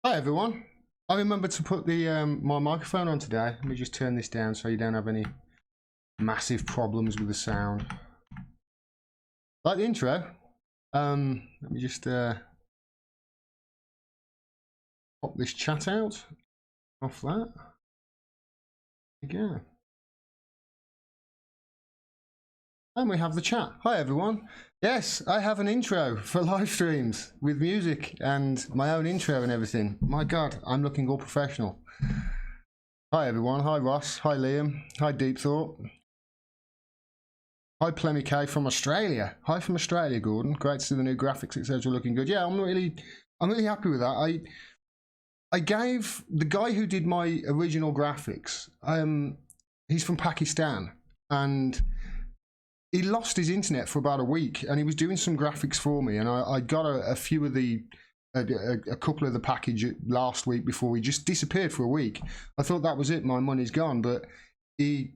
Hi everyone. I remembered to put the my microphone on today. Let me just turn this down so you don't have any massive problems with the sound. Like the intro. Let me just pop this chat out. Off that. There you go. And we have the chat. Hi everyone. Yes, I have an intro for live streams with music and my own intro and everything. My God, I'm looking all professional. Hi everyone. Hi Ross. Hi Liam. Hi Deep Thought. Hi Plemmy K from Australia. Hi from Australia, Gordon. Great to see the new graphics, etc. looking good. Yeah, I'm really happy with that. I gave the guy who did my original graphics. He's from Pakistan and he lost his internet for about a week, and he was doing some graphics for me, and I got a few of the a couple of the package last week before he just disappeared for a week. I thought that was it, my money's gone, but he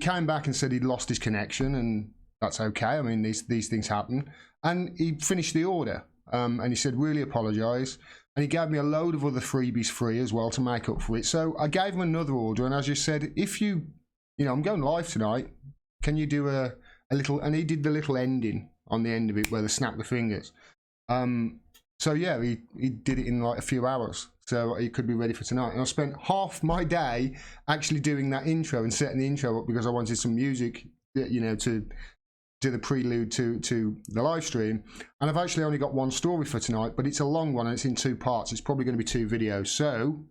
came back and said he'd lost his connection, and that's okay. I mean, these things happen. And he finished the order, and he said really apologise, and he gave me a load of other freebies free as well to make up for it. So I gave him another order, and as you said, if you know, I'm going live tonight, can you do a little, and he did the little ending on the end of it where they snap the fingers. So yeah, he did it in like a few hours, so he could be ready for tonight. And I spent half my day actually doing that intro and setting the intro up because I wanted some music, you know, to do the prelude to the live stream. And I've actually only got one story for tonight, but it's a long one and it's in two parts. It's probably going to be 2 videos, so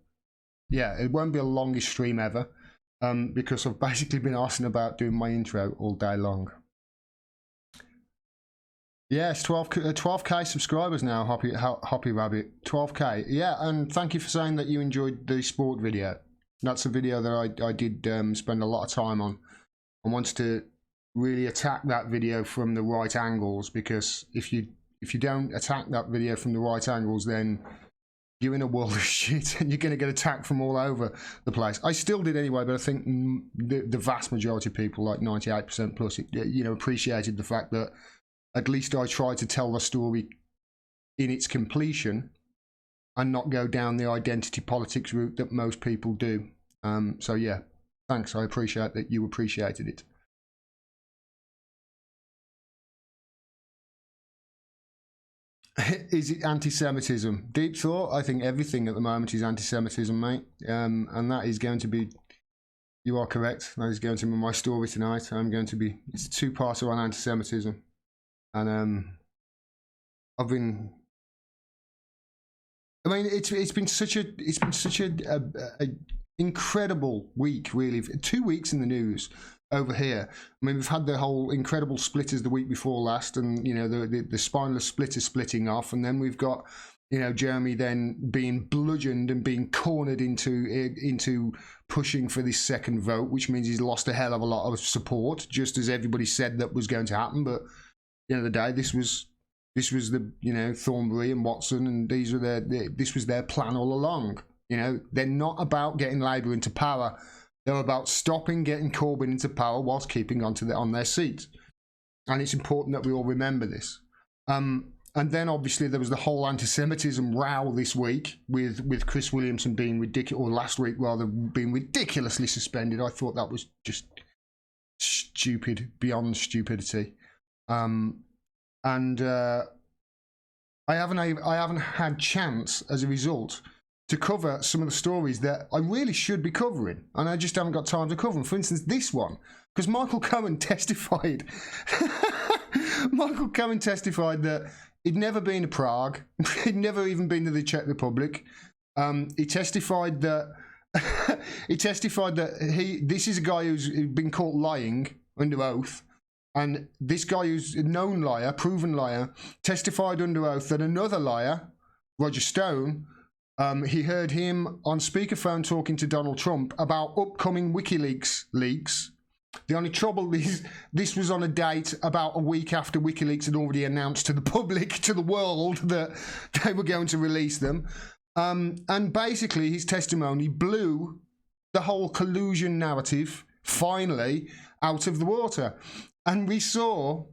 yeah, it won't be the longest stream ever, because I've basically been asking about doing my intro all day long. Yes, 12k subscribers now, Hoppy Rabbit. 12k. Yeah, and thank you for saying that you enjoyed the sport video. That's a video that I did spend a lot of time on. I wanted to really attack that video from the right angles, because if you don't attack that video from the right angles, then you're in a world of shit and you're going to get attacked from all over the place. I still did anyway, but I think the vast majority of people, like 98% plus, you know, appreciated the fact that at least I tried to tell the story in its completion and not go down the identity politics route that most people do. So yeah, thanks. I appreciate that you appreciated it. Is it anti-Semitism? Deep Thought, I think everything at the moment is anti-Semitism, mate. And that is going to be, you are correct, that is going to be my story tonight. It's a two-parter on anti-Semitism. And I've been, I mean, it's been such a incredible week, really. 2 weeks in the news over here. I mean, we've had the whole incredible splitters the week before last, and you know, the spineless splitter splitting off, and then we've got, you know, Jeremy then being bludgeoned and being cornered into pushing for this second vote, which means he's lost a hell of a lot of support, just as everybody said that was going to happen. But the end of the day, this was the, you know, Thornbury and Watson, and this was their plan all along. You know, they're not about getting Labour into power. They're about stopping getting Corbyn into power whilst keeping on their seat. And it's important that we all remember this. And then obviously there was the whole anti-Semitism row this week with Chris Williamson being ridiculous, or last week rather, being ridiculously suspended. I thought that was just stupid, beyond stupidity. I haven't had chance as a result to cover some of the stories that I really should be covering, and I just haven't got time to cover them. For instance, this one, because Michael Cohen testified. Michael Cohen testified that he'd never been to Prague, he'd never even been to the Czech Republic. He testified that this is a guy who's been caught lying under oath. And this guy who's a known liar, proven liar, testified under oath that another liar, Roger Stone, he heard him on speakerphone talking to Donald Trump about upcoming WikiLeaks leaks. The only trouble is this was on a date about a week after WikiLeaks had already announced to the public, to the world, that they were going to release them. And basically his testimony blew the whole collusion narrative finally out of the water. And we saw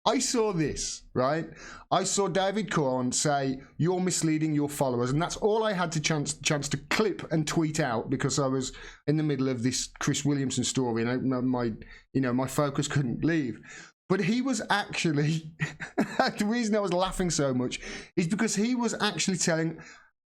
I saw this, right? I saw David Corn say, "You're misleading your followers," and that's all I had to chance to clip and tweet out because I was in the middle of this Chris Williamson story, and my focus couldn't leave. But he was actually the reason I was laughing so much is because he was actually telling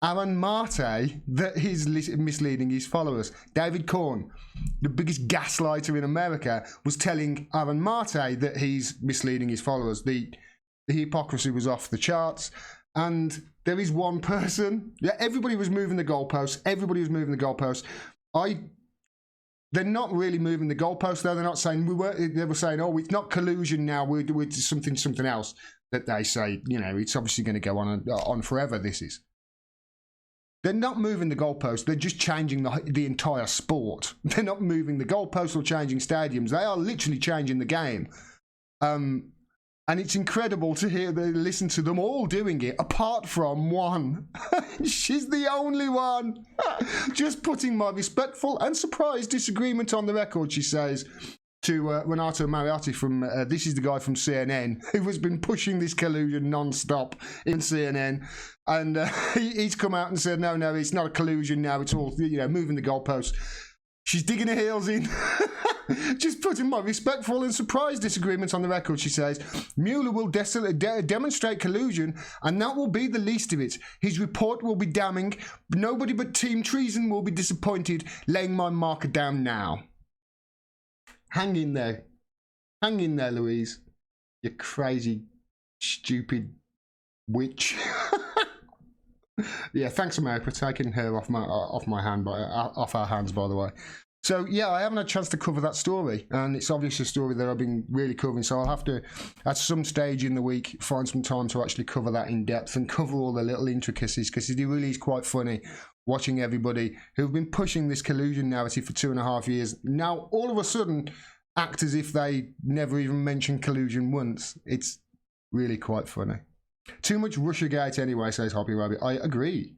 Aaron Marte that he's misleading his followers. David Corn, the biggest gaslighter in America, was telling Aaron Marte that he's misleading his followers. The hypocrisy was off the charts. And there is one person. Yeah, everybody was moving the goalposts. They're not really moving the goalposts, though. They're not saying they were saying, "Oh, it's not collusion now. We're something else." That they say, it's obviously going to go on forever. This is. They're not moving the goalposts. They're just changing the entire sport. They're not moving the goalposts or changing stadiums. They are literally changing the game. And it's incredible to listen to them all doing it, apart from one. She's the only one. Just putting my respectful and surprised disagreement on the record, she says, to Renato Mariotti from, this is the guy from CNN, who has been pushing this collusion non-stop in CNN. And he's come out and said, no, it's not a collusion now. It's all, moving the goalposts. She's digging her heels in. Just putting my respectful and surprised disagreements on the record, she says. Mueller will demonstrate collusion, and that will be the least of it. His report will be damning. Nobody but Team Treason will be disappointed. Laying my marker down now. Hang in there, Louise. You crazy, stupid witch. Yeah, thanks, America, for taking her off our hands, by the way. So yeah, I haven't had a chance to cover that story, and it's obviously a story that I've been really covering. So I'll have to, at some stage in the week, find some time to actually cover that in depth and cover all the little intricacies, because it really is quite funny watching everybody who've been pushing this collusion narrative for 2.5 years now all of a sudden act as if they never even mentioned collusion once. It's really quite funny. Too much Russiagate anyway, says Hoppy Rabbit. I agree.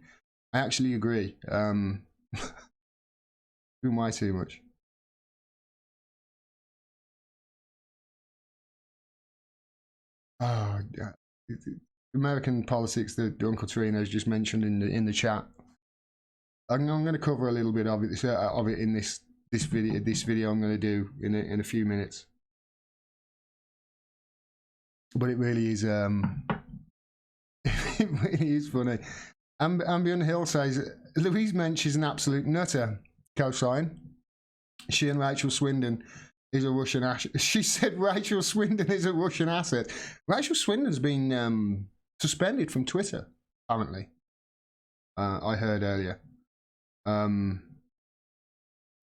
I actually agree. Doing way too much. Oh, yeah. American politics that Uncle Trina has just mentioned in the chat. I'm going to cover a little bit of it in this video I'm going to do in a few minutes. But it really is it really is funny. Ambient Hill says Louise Mensch is an absolute nutter. Cosign. She and Rachel Swindon is a Russian asset. She said Rachel Swindon is a Russian asset. Rachel Swindon's been suspended from Twitter, apparently. I heard earlier.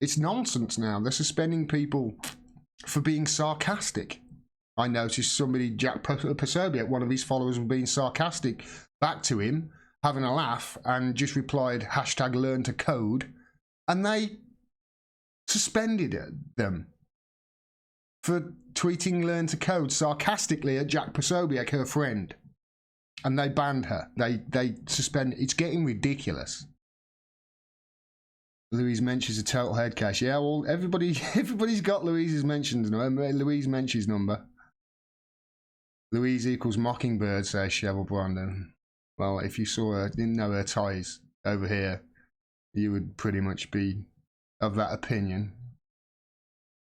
It's nonsense now. They're suspending people for being sarcastic. I noticed somebody, Jack Posobiec, one of his followers, was being sarcastic back to him, having a laugh, and just replied, #learn to code. And they suspended them for tweeting learn to code sarcastically at Jack Posobiec, her friend. And they banned her. They suspended. It's getting ridiculous. Louise Mensch is a total head case. Yeah, well, everybody's got Louise Mensch's number. Louise equals Mockingbird, says Cheryl Brandon. Well, if you saw her, didn't know her ties over here, you would pretty much be of that opinion.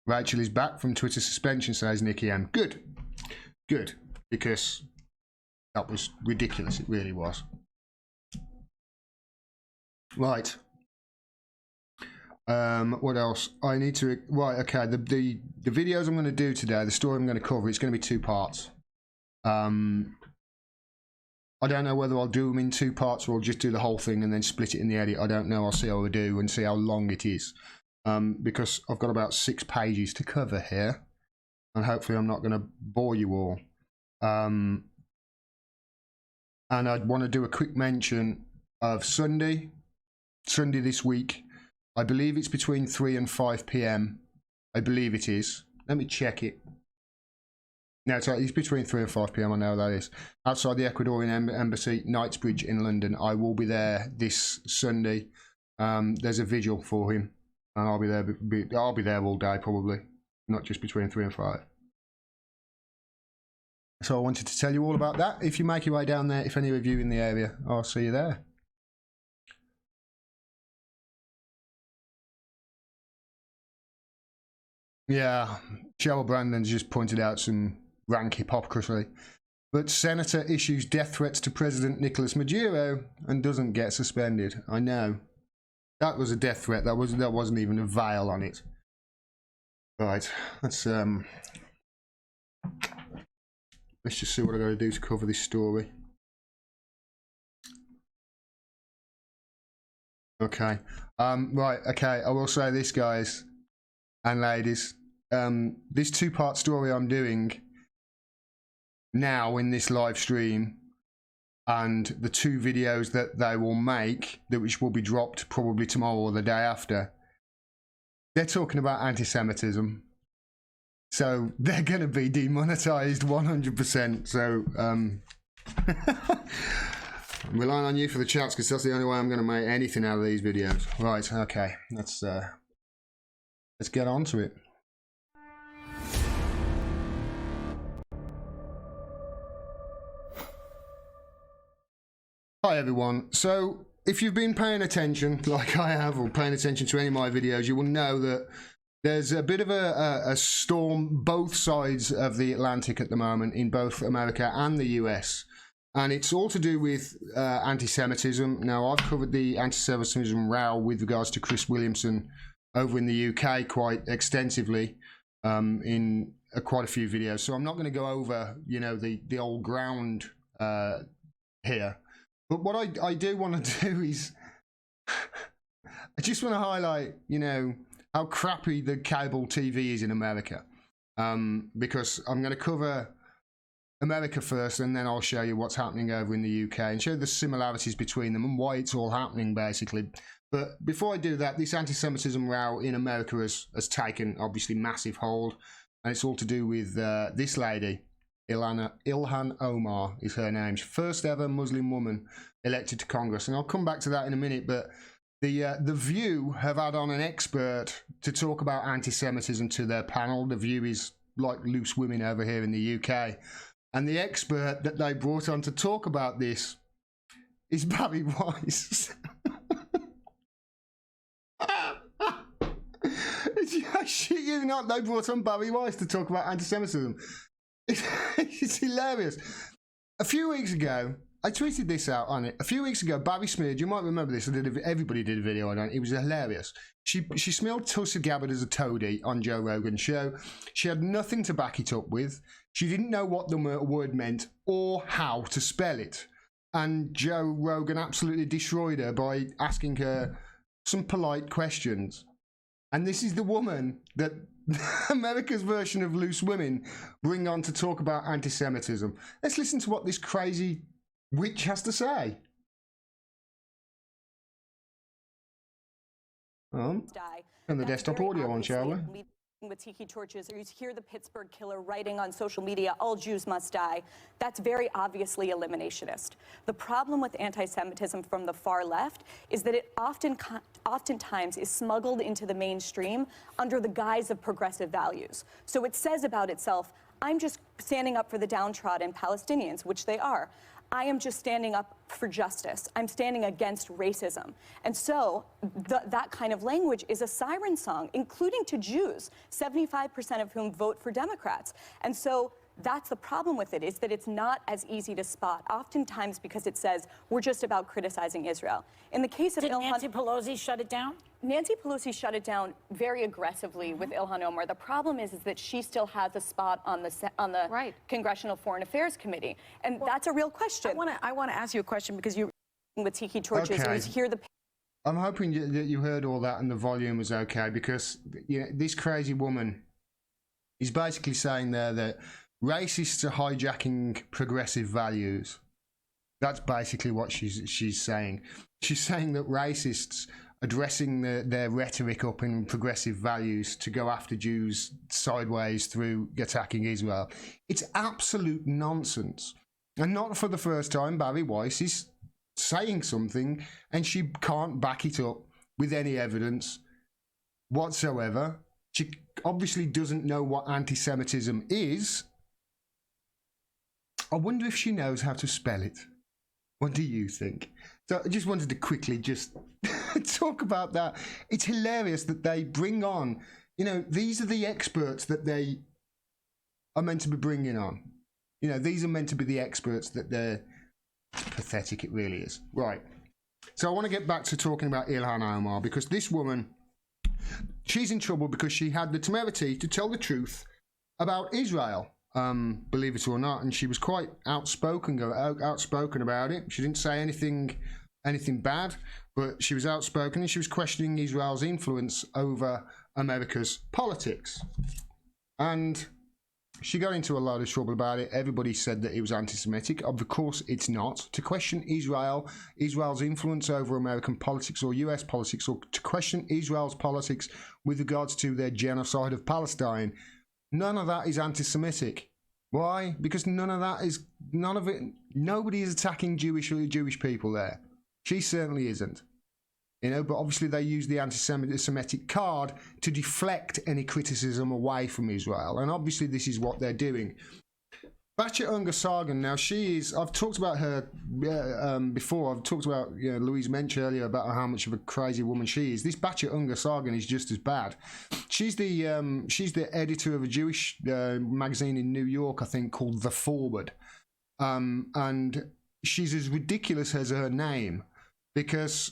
Rachel is back from Twitter suspension, says Nikki M. Good. Because that was ridiculous. It really was. Right. What else? I need to... Right, okay. The videos I'm going to do today, the story I'm going to cover, it's going to be 2 parts. I don't know whether I'll do them in 2 parts or I'll just do the whole thing and then split it in the edit. I don't know. I'll see how I do and see how long it is. Because I've got about 6 pages to cover here. And hopefully I'm not going to bore you all. And I'd want to do a quick mention of Sunday this week. I believe it's between 3 and 5 p.m. I believe it is. Let me check it. No, it's between 3 and 5 p.m. I know that is. Outside the Ecuadorian Embassy, Knightsbridge in London. I will be there this Sunday. There's a vigil for him, and I'll be there. I'll be there all day probably, not just between 3 and 5. So I wanted to tell you all about that. If you make your way down there, if any of you in the area, I'll see you there. Yeah, Cheryl Brandon's just pointed out some rank hypocrisy. But Senator issues death threats to President Nicolas Maduro and doesn't get suspended. I know. That was a death threat. That wasn't even a veil on it. Right, let's just see what I gotta do to cover this story. Okay. Right, okay, I will say this, guys and ladies. This two-part story I'm doing now in this live stream, and the 2 videos that they will make, which will be dropped probably tomorrow or the day after, they're talking about anti-Semitism. So they're going to be demonetized 100%. So I'm relying on you for the chats, because that's the only way I'm going to make anything out of these videos. Right, okay, let's get on to it. Hi everyone. So if you've been paying attention, like I have, or paying attention to any of my videos, you will know that there's a bit of a storm both sides of the Atlantic at the moment, in both America and the US. And it's all to do with anti-Semitism. Now, I've covered the anti-Semitism row with regards to Chris Williamson over in the UK quite extensively in quite a few videos. So I'm not going to go over, you know, the old ground here. But what I do want to do is I just want to highlight, you know, how crappy the cable TV is in America. Because I'm going to cover America first, and then I'll show you what's happening over in the UK and show the similarities between them and why it's all happening, basically. But before I do that, this anti-Semitism row in America has taken, obviously, massive hold. And it's all to do with this lady. Ilhan Omar is her name. She's first ever Muslim woman elected to Congress, and I'll come back to that in a minute. But the View have had on an expert to talk about anti-Semitism to their panel. The View is like Loose Women over here in the UK, and the expert that they brought on to talk about this is Barry Weiss. I shit you not, they brought on Barry Weiss to talk about anti-Semitism. It's hilarious. A few weeks ago, I tweeted this out on it. A few weeks ago, Barry smeared, you might remember this, everybody did a video on it. It was hilarious. She smeared Tulsi Gabbard as a toady on Joe Rogan's show. She had nothing to back it up with. She didn't know what the word meant or how to spell it. And Joe Rogan absolutely destroyed her by asking her some polite questions. And this is the woman that America's version of Loose Women bring on to talk about anti-Semitism. Let's listen to what this crazy witch has to say. Turn the desktop audio on, shall we? With tiki torches, or you hear the Pittsburgh killer writing on social media, all Jews must die. That's very obviously eliminationist. The problem with anti-Semitism from the far left is that it oftentimes is smuggled into the mainstream under the guise of progressive values. So it says about itself, I'm just standing up for the downtrodden Palestinians, which they are. I am just standing up for justice. I'm standing against racism. And so that kind of language is a siren song, including to Jews, 75% of whom vote for Democrats. And so that's the problem with it, is that it's not as easy to spot, oftentimes because it says, we're just about criticizing Israel. In the case of Did Nancy Pelosi shut it down? Nancy Pelosi shut it down very aggressively with Ilhan Omar. The problem is that she still has a spot on the Right. Congressional Foreign Affairs Committee. And that's a real question. I want to ask you a question, because you with tiki torches, Okay. or you hear the I'm hoping that you heard all that and the volume was okay, because you know, this crazy woman is basically saying there that racists are hijacking progressive values. That's basically what she's saying. She's saying that racists addressing their rhetoric up in progressive values to go after Jews sideways through attacking Israel. It's absolute nonsense. And not for the first time, Barry Weiss is saying something and she can't back it up with any evidence whatsoever. She obviously doesn't know what anti-Semitism is. I wonder if she knows how to spell it. What do you think? So I just wanted to quickly just talk about that. It's hilarious that they bring on, these are the experts that they are meant to be bringing on. These are meant to be the experts that they're... Pathetic it really is. Right. So I want to get back to talking about Ilhan Omar, because this woman, she's in trouble because she had the temerity to tell the truth about Israel. Believe it or not, and she was quite outspoken about it. She didn't say anything bad, but she was outspoken, and she was questioning Israel's influence over America's politics. And she got into a lot of trouble about it. Everybody said that it was anti-Semitic. Of course, it's not. To question Israel's influence over American politics or US politics, or to question Israel's politics with regards to their genocide of Palestine, none of that is anti-Semitic. Why? Because none of it, nobody is attacking Jewish people there. She certainly isn't. But obviously they use the anti-Semitic card to deflect any criticism away from Israel. And obviously this is what they're doing. Batya Ungar-Sargon, now I've talked about her before. I've talked about, Louise Mensch earlier about how much of a crazy woman she is. This Batya Ungar-Sargon is just as bad. She's the editor of a Jewish magazine in New York, I think, called The Forward. And she's as ridiculous as her name, because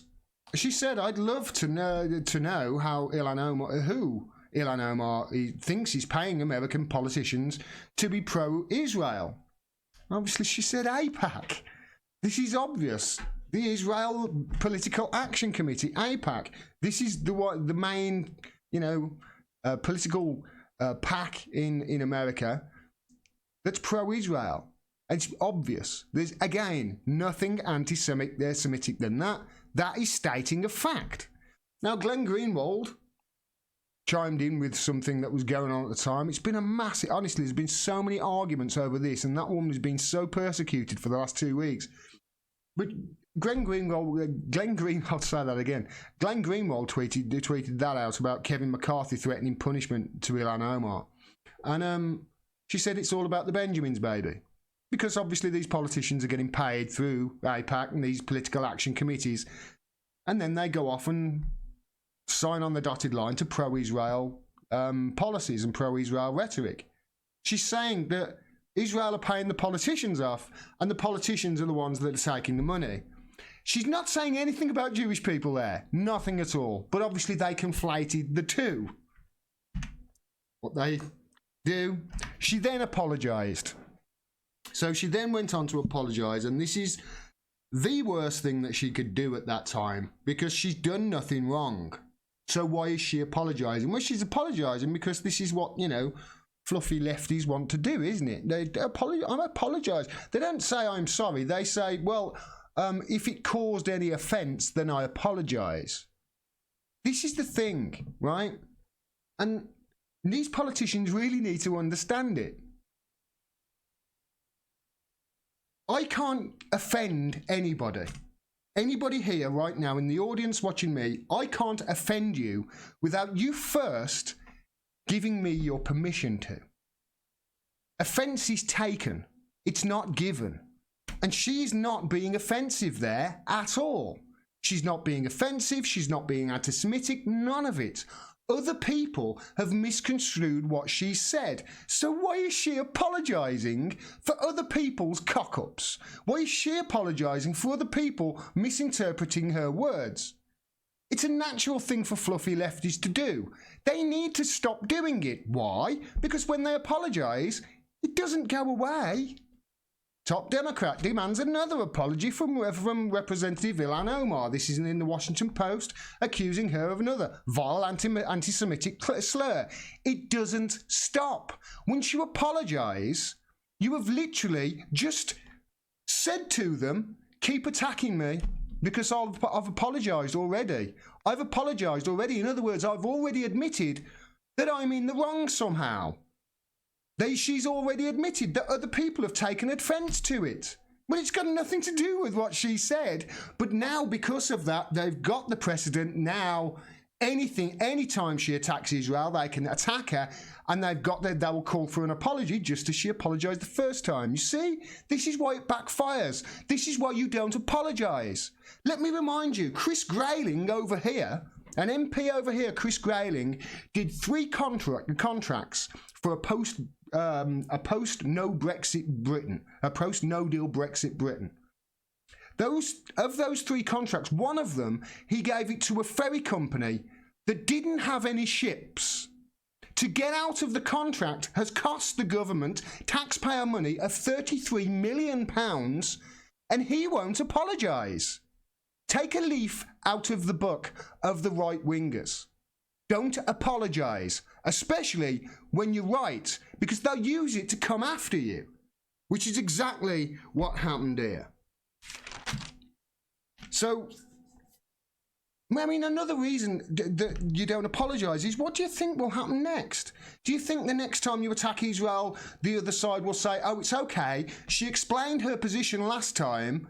she said, I'd love to know how Ilhan Omar thinks he's paying American politicians to be pro-Israel. Obviously, she said AIPAC. This is obvious. The Israel Political Action Committee, AIPAC. This is the main, political pack in America that's pro-Israel. It's obvious. There's, again, nothing anti-Semitic than that. That is stating a fact. Now, Glenn Greenwald chimed in with something that was going on at the time. It's been a massive... Honestly, there's been so many arguments over this, and that woman has been so persecuted for the last 2 weeks. But Glenn Greenwald, say that again. Glenn Greenwald tweeted that out about Kevin McCarthy threatening punishment to Ilhan Omar. And she said it's all about the Benjamins, baby. Because obviously these politicians are getting paid through AIPAC and these political action committees, and then they go off and sign on the dotted line to pro-Israel policies and pro-Israel rhetoric. She's saying that Israel are paying the politicians off, and the politicians are the ones that are taking the money. She's not saying anything about Jewish people there. Nothing at all. But obviously they conflated the two. What they do. She then apologised. So she then went on to apologise, and this is the worst thing that she could do at that time, because she's done nothing wrong. So why is she apologising? Well, she's apologising because this is what, fluffy lefties want to do, isn't it? They apologise. They don't say I'm sorry. They say, well, if it caused any offence, then I apologise. This is the thing, right? And these politicians really need to understand it. I can't offend anybody. Anybody here right now in the audience watching me, I can't offend you without you first giving me your permission to. Offence is taken. It's not given. And she's not being offensive there at all. She's not being offensive. She's not being anti-Semitic. None of it. Other people have misconstrued what she said. So why is she apologising for other people's cock-ups? Why is she apologising for other people misinterpreting her words? It's a natural thing for fluffy lefties to do. They need to stop doing it. Why? Because when they apologise, it doesn't go away. Top Democrat demands another apology from Representative Ilhan Omar. This is in the Washington Post, accusing her of another vile anti-Semitic slur. It doesn't stop. Once you apologise, you have literally just said to them, keep attacking me, because I've apologised already. I've apologised already. In other words, I've already admitted that I'm in the wrong somehow. She's already admitted that other people have taken offence to it. Well, it's got nothing to do with what she said. But now, because of that, they've got the precedent. Now, anytime she attacks Israel, they can attack her, and they will call for an apology, just as she apologised the first time. You see, this is why it backfires. This is why you don't apologise. Let me remind you, Chris Grayling over here, an MP over here, Chris Grayling, did 3 contracts for a post no Brexit Britain, a post no deal Brexit Britain. Of those 3 contracts, one of them he gave it to a ferry company that didn't have any ships. To get out of the contract has cost the government taxpayer money of £33 million, and he won't apologise. Take a leaf out of the book of the right-wingers. Don't apologise, especially when you're right, because they'll use it to come after you, which is exactly what happened here. So, I mean, another reason that you don't apologise is, what do you think will happen next? Do you think the next time you attack Israel, the other side will say, oh, it's okay, she explained her position last time,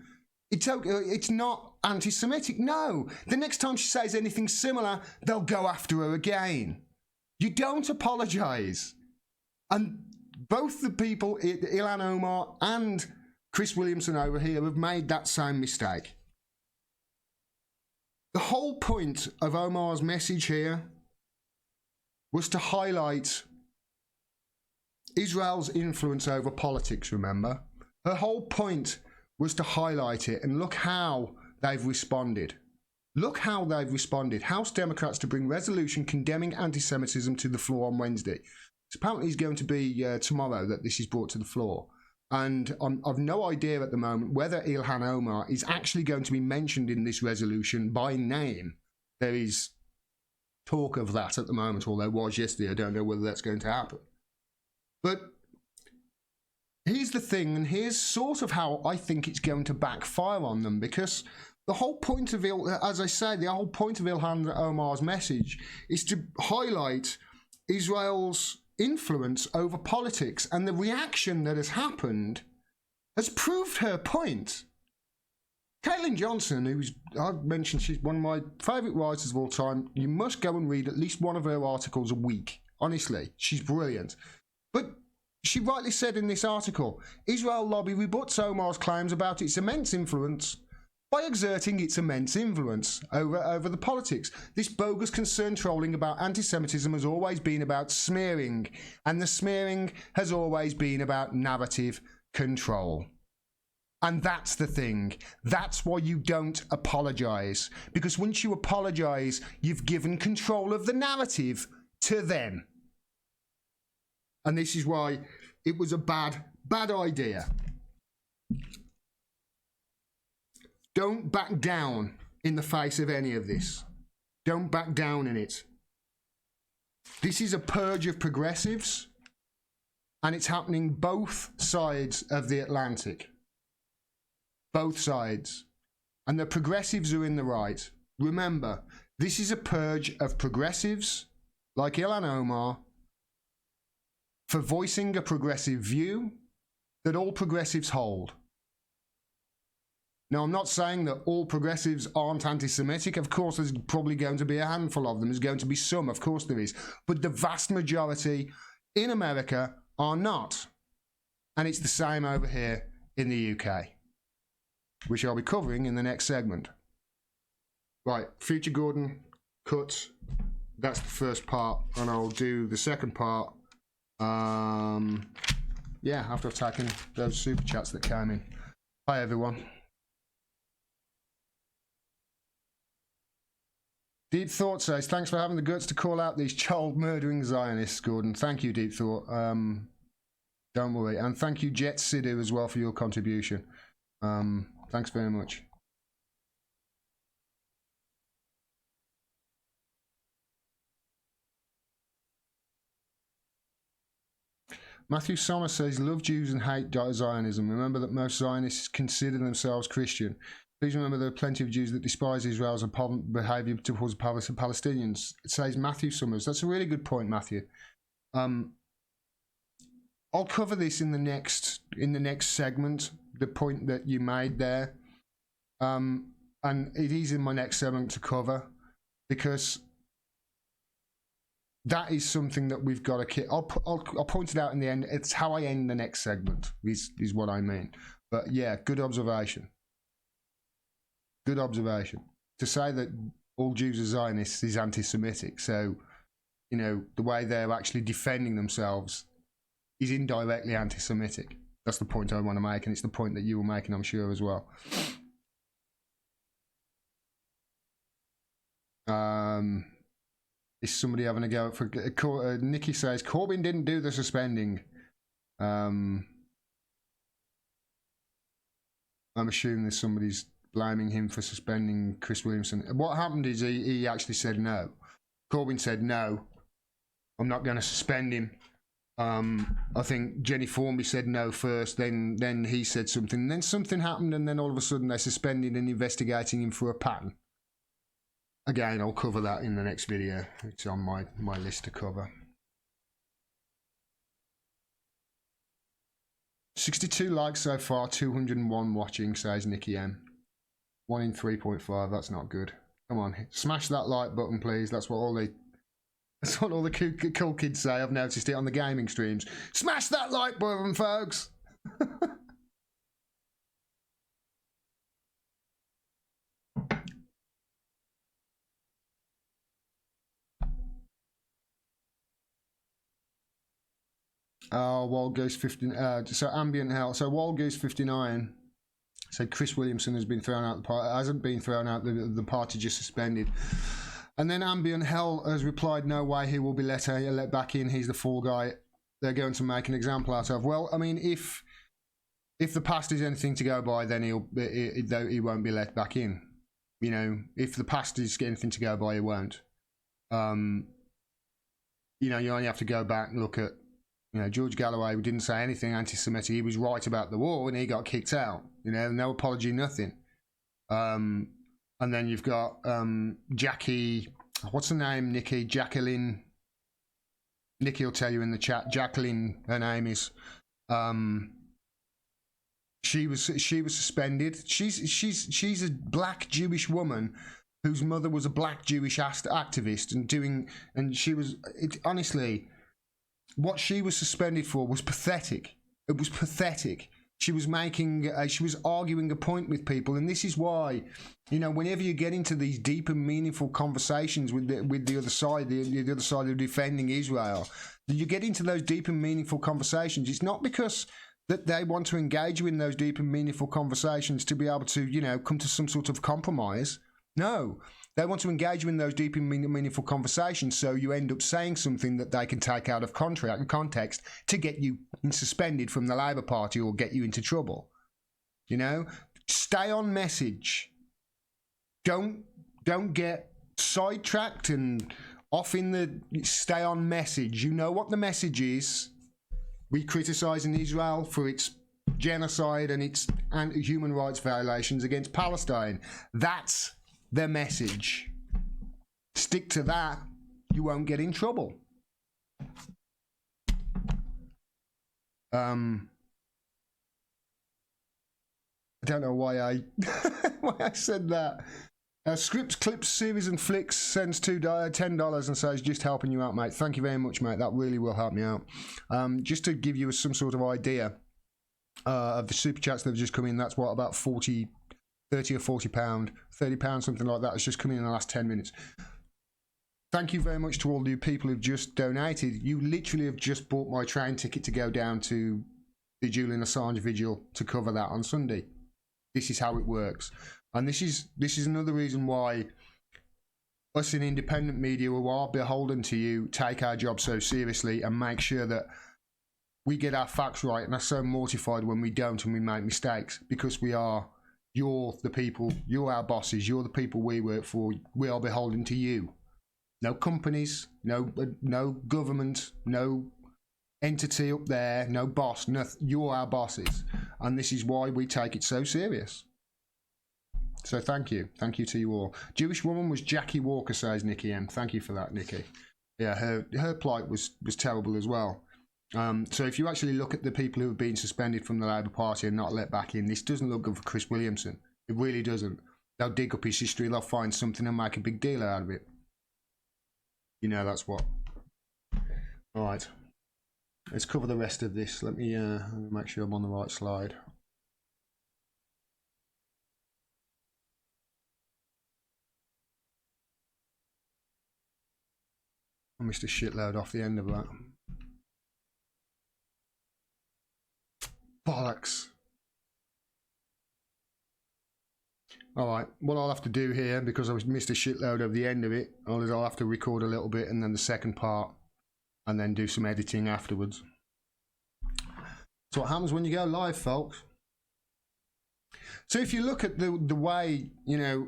it's not anti-Semitic? No. The next time she says anything similar, they'll go after her again. You don't apologise. And both the people, Ilhan Omar and Chris Williamson over here, have made that same mistake. The whole point of Omar's message here was to highlight Israel's influence over politics, remember? Her whole point was to highlight it, and look how they've responded. Look how they've responded. House Democrats to bring resolution condemning anti-Semitism to the floor on Wednesday. So apparently it's going to be tomorrow that this is brought to the floor. And I've no idea at the moment whether Ilhan Omar is actually going to be mentioned in this resolution by name. There is talk of that at the moment, or there was yesterday. I don't know whether that's going to happen. But here's the thing, and here's sort of how I think it's going to backfire on them, because the whole point of as I say, the whole point of Ilhan Omar's message is to highlight Israel's influence over politics, and the reaction that has happened has proved her point. Caitlin Johnson, I've mentioned, she's one of my favourite writers of all time. You must go and read at least one of her articles a week. Honestly, she's brilliant. But she rightly said in this article, Israel lobby rebuts Omar's claims about its immense influence by exerting its immense influence over the politics. This bogus concern trolling about anti-Semitism has always been about smearing, and the smearing has always been about narrative control. And that's the thing. That's why you don't apologise. Because once you apologise, you've given control of the narrative to them. And this is why it was a bad idea. Don't back down in the face of any of this. Don't back down in it. This is a purge of progressives, and it's happening both sides of the Atlantic. Both sides. And the progressives are in the right. Remember, this is a purge of progressives, like Ilhan Omar, for voicing a progressive view that all progressives hold. Now, I'm not saying that all progressives aren't anti-Semitic. Of course, there's probably going to be a handful of them. There's going to be some, of course there is. But the vast majority in America are not. And it's the same over here in the UK, which I'll be covering in the next segment. Right, Future Gordon, cut. That's the first part, and I'll do the second part. Yeah, after I've taken those super chats that came in. Hi, everyone. Deep Thought says, thanks for having the guts to call out these child-murdering Zionists, Gordon. Thank you, Deep Thought. Don't worry. And thank you, Jet Sidhu, as well, for your contribution. Thanks very much. Matthew Sommer says, love Jews and hate Zionism. Remember that most Zionists consider themselves Christian. Please remember there are plenty of Jews that despise Israel's behaviour towards Palestinians. It says Matthew Summers. That's a really good point, Matthew. I'll cover this in the next segment. The point that you made there, and it is in my next segment to cover, because that is something that we've got to. I'll point it out in the end. It's how I end the next segment. Is what I mean. But yeah, good observation. Good observation. To say that all Jews are Zionists is anti-Semitic. So, you know, the way they're actually defending themselves is indirectly anti-Semitic. That's the point I want to make, and it's the point that you were making, I'm sure, as well. Is somebody having a go for Nikki says Corbyn didn't do the suspending. I'm assuming there's somebody's blaming him for suspending Chris Williamson. What happened is he actually said no. Corbyn said no, I'm not going to suspend him. I think Jenny Formby said no first, then he said something, then something happened, and then all of a sudden they suspended and investigating him for a pattern. Again, I'll cover that in the next video. It's on my list to cover. 62 likes so far, 201 watching, says Nikki M. 1 in 3.5, that's not good. Come on, smash that like button, please. That's what all the cool kids say. I've noticed it on the gaming streams. Smash that like button, folks. Oh, Wild Goose 15. So Ambient Hell. So Wild Goose 59 said Chris Williamson has been thrown out the party. Hasn't been thrown out. The party just suspended. And then Ambient Hell has replied, "No way, he will be let back in. He's the fall guy. They're going to make an example out of." Well, I mean, if the past is anything to go by, then he won't be let back in. You know, if the past is anything to go by, he won't. You know, you only have to go back and look at. You know, George Galloway didn't say anything anti-Semitic. He was right about the war, and he got kicked out. You know, no apology, nothing. And then you've got Jackie. What's her name? Nikki. Jacqueline. Nikki will tell you in the chat. Jacqueline, her name is. She was suspended. She's a black Jewish woman whose mother was a black Jewish activist and she was honestly. What she was suspended for was pathetic. It was pathetic. She was arguing a point with people, and this is why, you know, whenever you get into these deep and meaningful conversations with the other side, the other side of defending Israel, you get into those deep and meaningful conversations. It's not because that they want to engage you in those deep and meaningful conversations to be able to, you know, come to some sort of compromise. No. They want to engage you in those deep and meaningful conversations, so you end up saying something that they can take out of context to get you suspended from the Labour Party or get you into trouble. You know, stay on message. Don't get sidetracked and off in the. Stay on message. You know what the message is. We criticising Israel for its genocide and its human rights violations against Palestine. That's their message. Stick to that, you won't get in trouble. I don't know why I said that. Scripts, clips, series and flicks sends $10 and says just helping you out, mate. Thank you very much, mate. That really will help me out. Just to give you some sort of idea of the super chats that have just come in, that's what, about 30 or 40 pound, 30 pounds, something like that has just come in the last 10 minutes. Thank you very much to all you people who've just donated. You literally have just bought my train ticket to go down to the Julian Assange vigil to cover that on Sunday. This is how it works. And this is another reason why us in independent media who are beholden to you take our job so seriously and make sure that we get our facts right, and are so mortified when we don't and we make mistakes, because you're the people, you're our bosses, you're the people we work for, we are beholden to you. No companies, no government, no entity up there, no boss, you're our bosses. And this is why we take it so serious. So thank you to you all. Jewish woman was Jackie Walker, says Nikki M. Thank you for that, Nikki. Yeah, her plight was terrible as well. So if you actually look at the people who have been suspended from the Labour Party and not let back in, this doesn't look good for Chris Williamson. It really doesn't. They'll dig up his history, they'll find something and make a big deal out of it. You know that's what. All right. Let's cover the rest of this. Let me make sure I'm on the right slide. I missed a shitload off the end of that. Bollocks. Alright, what I'll have to do here, because I missed a shitload of the end of it, is I'll have to record a little bit and then the second part, and then do some editing afterwards. So what happens when you go live, folks? So if you look at the way, you know,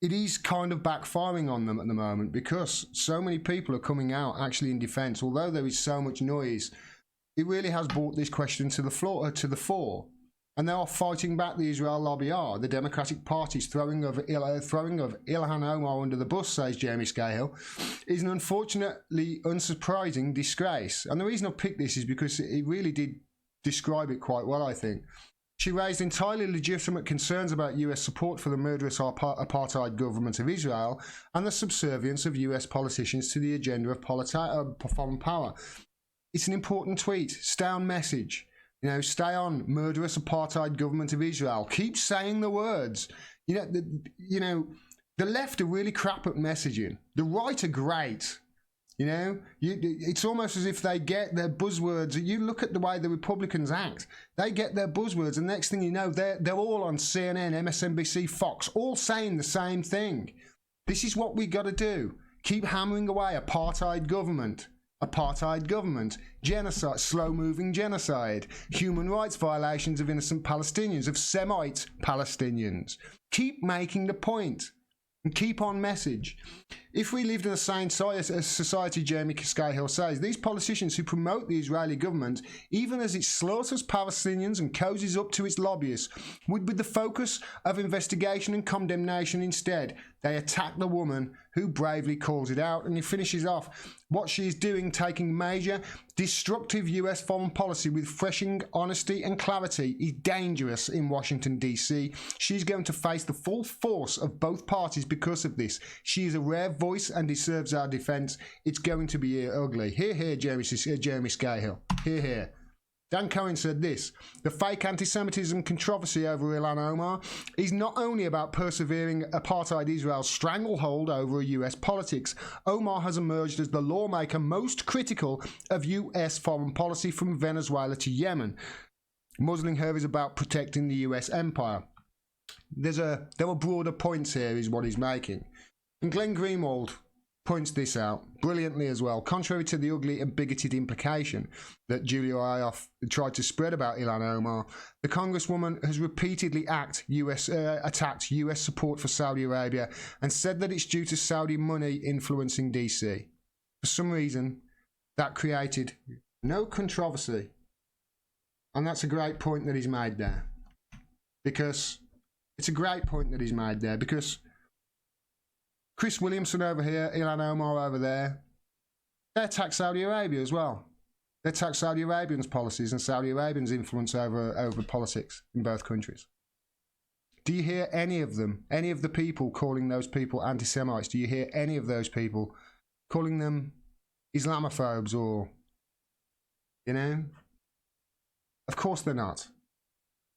it is kind of backfiring on them at the moment, because so many people are coming out actually in defence. Although there is so much noise, it really has brought this question to the fore. And they are fighting back. The Israel lobby are. The Democratic Party's throwing of Ilhan Omar under the bus, says Jeremy Scahill, is an unfortunately unsurprising disgrace. And the reason I picked this is because it really did describe it quite well, I think. She raised entirely legitimate concerns about US support for the murderous apartheid government of Israel and the subservience of US politicians to the agenda of foreign power. It's an important tweet. Stay on message. You know, stay on murderous apartheid government of Israel. Keep saying the words. You know, the left are really crap at messaging. The right are great. You know, it's almost as if they get their buzzwords. You look at the way the Republicans act. They get their buzzwords, and next thing you know, they're all on CNN, MSNBC, Fox, all saying the same thing. This is what we got to do. Keep hammering away apartheid government, genocide, slow-moving genocide, human rights violations of innocent Palestinians, of Semite Palestinians. Keep making the point and keep on message. If we lived in a sane society, Jeremy Scahill says, these politicians who promote the Israeli government, even as it slaughters Palestinians and cozies up to its lobbyists, would be the focus of investigation and condemnation. Instead, they attack the woman who bravely calls it out. And he finishes off, what she is doing, taking major destructive US foreign policy with refreshing honesty and clarity, is dangerous in Washington, D.C. She's going to face the full force of both parties because of this. She is a rare voice and deserves our defence. It's going to be ugly. Hear, hear, Jeremy Scahill. Hear, hear. Dan Cohen said this, the fake anti-Semitism controversy over Ilhan Omar is not only about persevering apartheid Israel's stranglehold over US politics. Omar has emerged as the lawmaker most critical of US foreign policy from Venezuela to Yemen. Muzzling her is about protecting the US empire. There are broader points here, is what he's making. And Glenn Greenwald points this out brilliantly as well. Contrary to the ugly and bigoted implication that Julia Ayoff tried to spread about Ilhan Omar, the Congresswoman has repeatedly attacked US support for Saudi Arabia and said that it's due to Saudi money influencing DC. For some reason, that created no controversy. And that's a great point that he's made there. Because Chris Williamson over here, Ilhan Omar over there, they attack Saudi Arabia as well. They attack Saudi Arabians' policies and Saudi Arabians' influence over politics in both countries. Do you hear any of them, any of the people calling those people anti-Semites? Do you hear any of those people calling them Islamophobes or, you know? Of course they're not.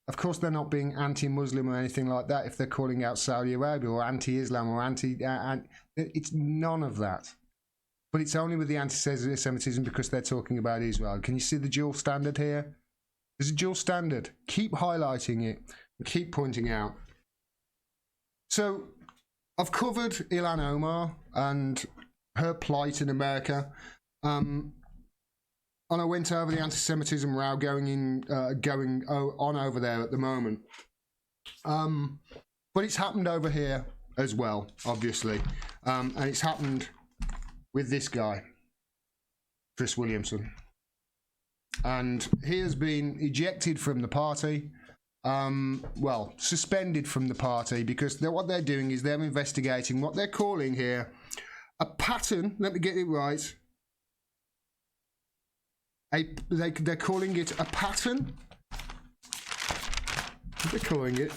Of course, they're not being anti-Muslim or anything like that if they're calling out Saudi Arabia or anti-Islam or it's none of that. But it's only with the anti-Semitism because they're talking about Israel. Can you see the dual standard here? There's a dual standard. Keep highlighting it and keep pointing out. So, I've covered Ilhan Omar and her plight in America. And I went over the anti-Semitism row going on over there at the moment. But it's happened over here as well, obviously. And it's happened with this guy, Chris Williamson. And he has been ejected from the party suspended from the party because what they're doing is they're investigating what they're calling here a pattern. Let me get it right. They're calling it a pattern. They're calling it.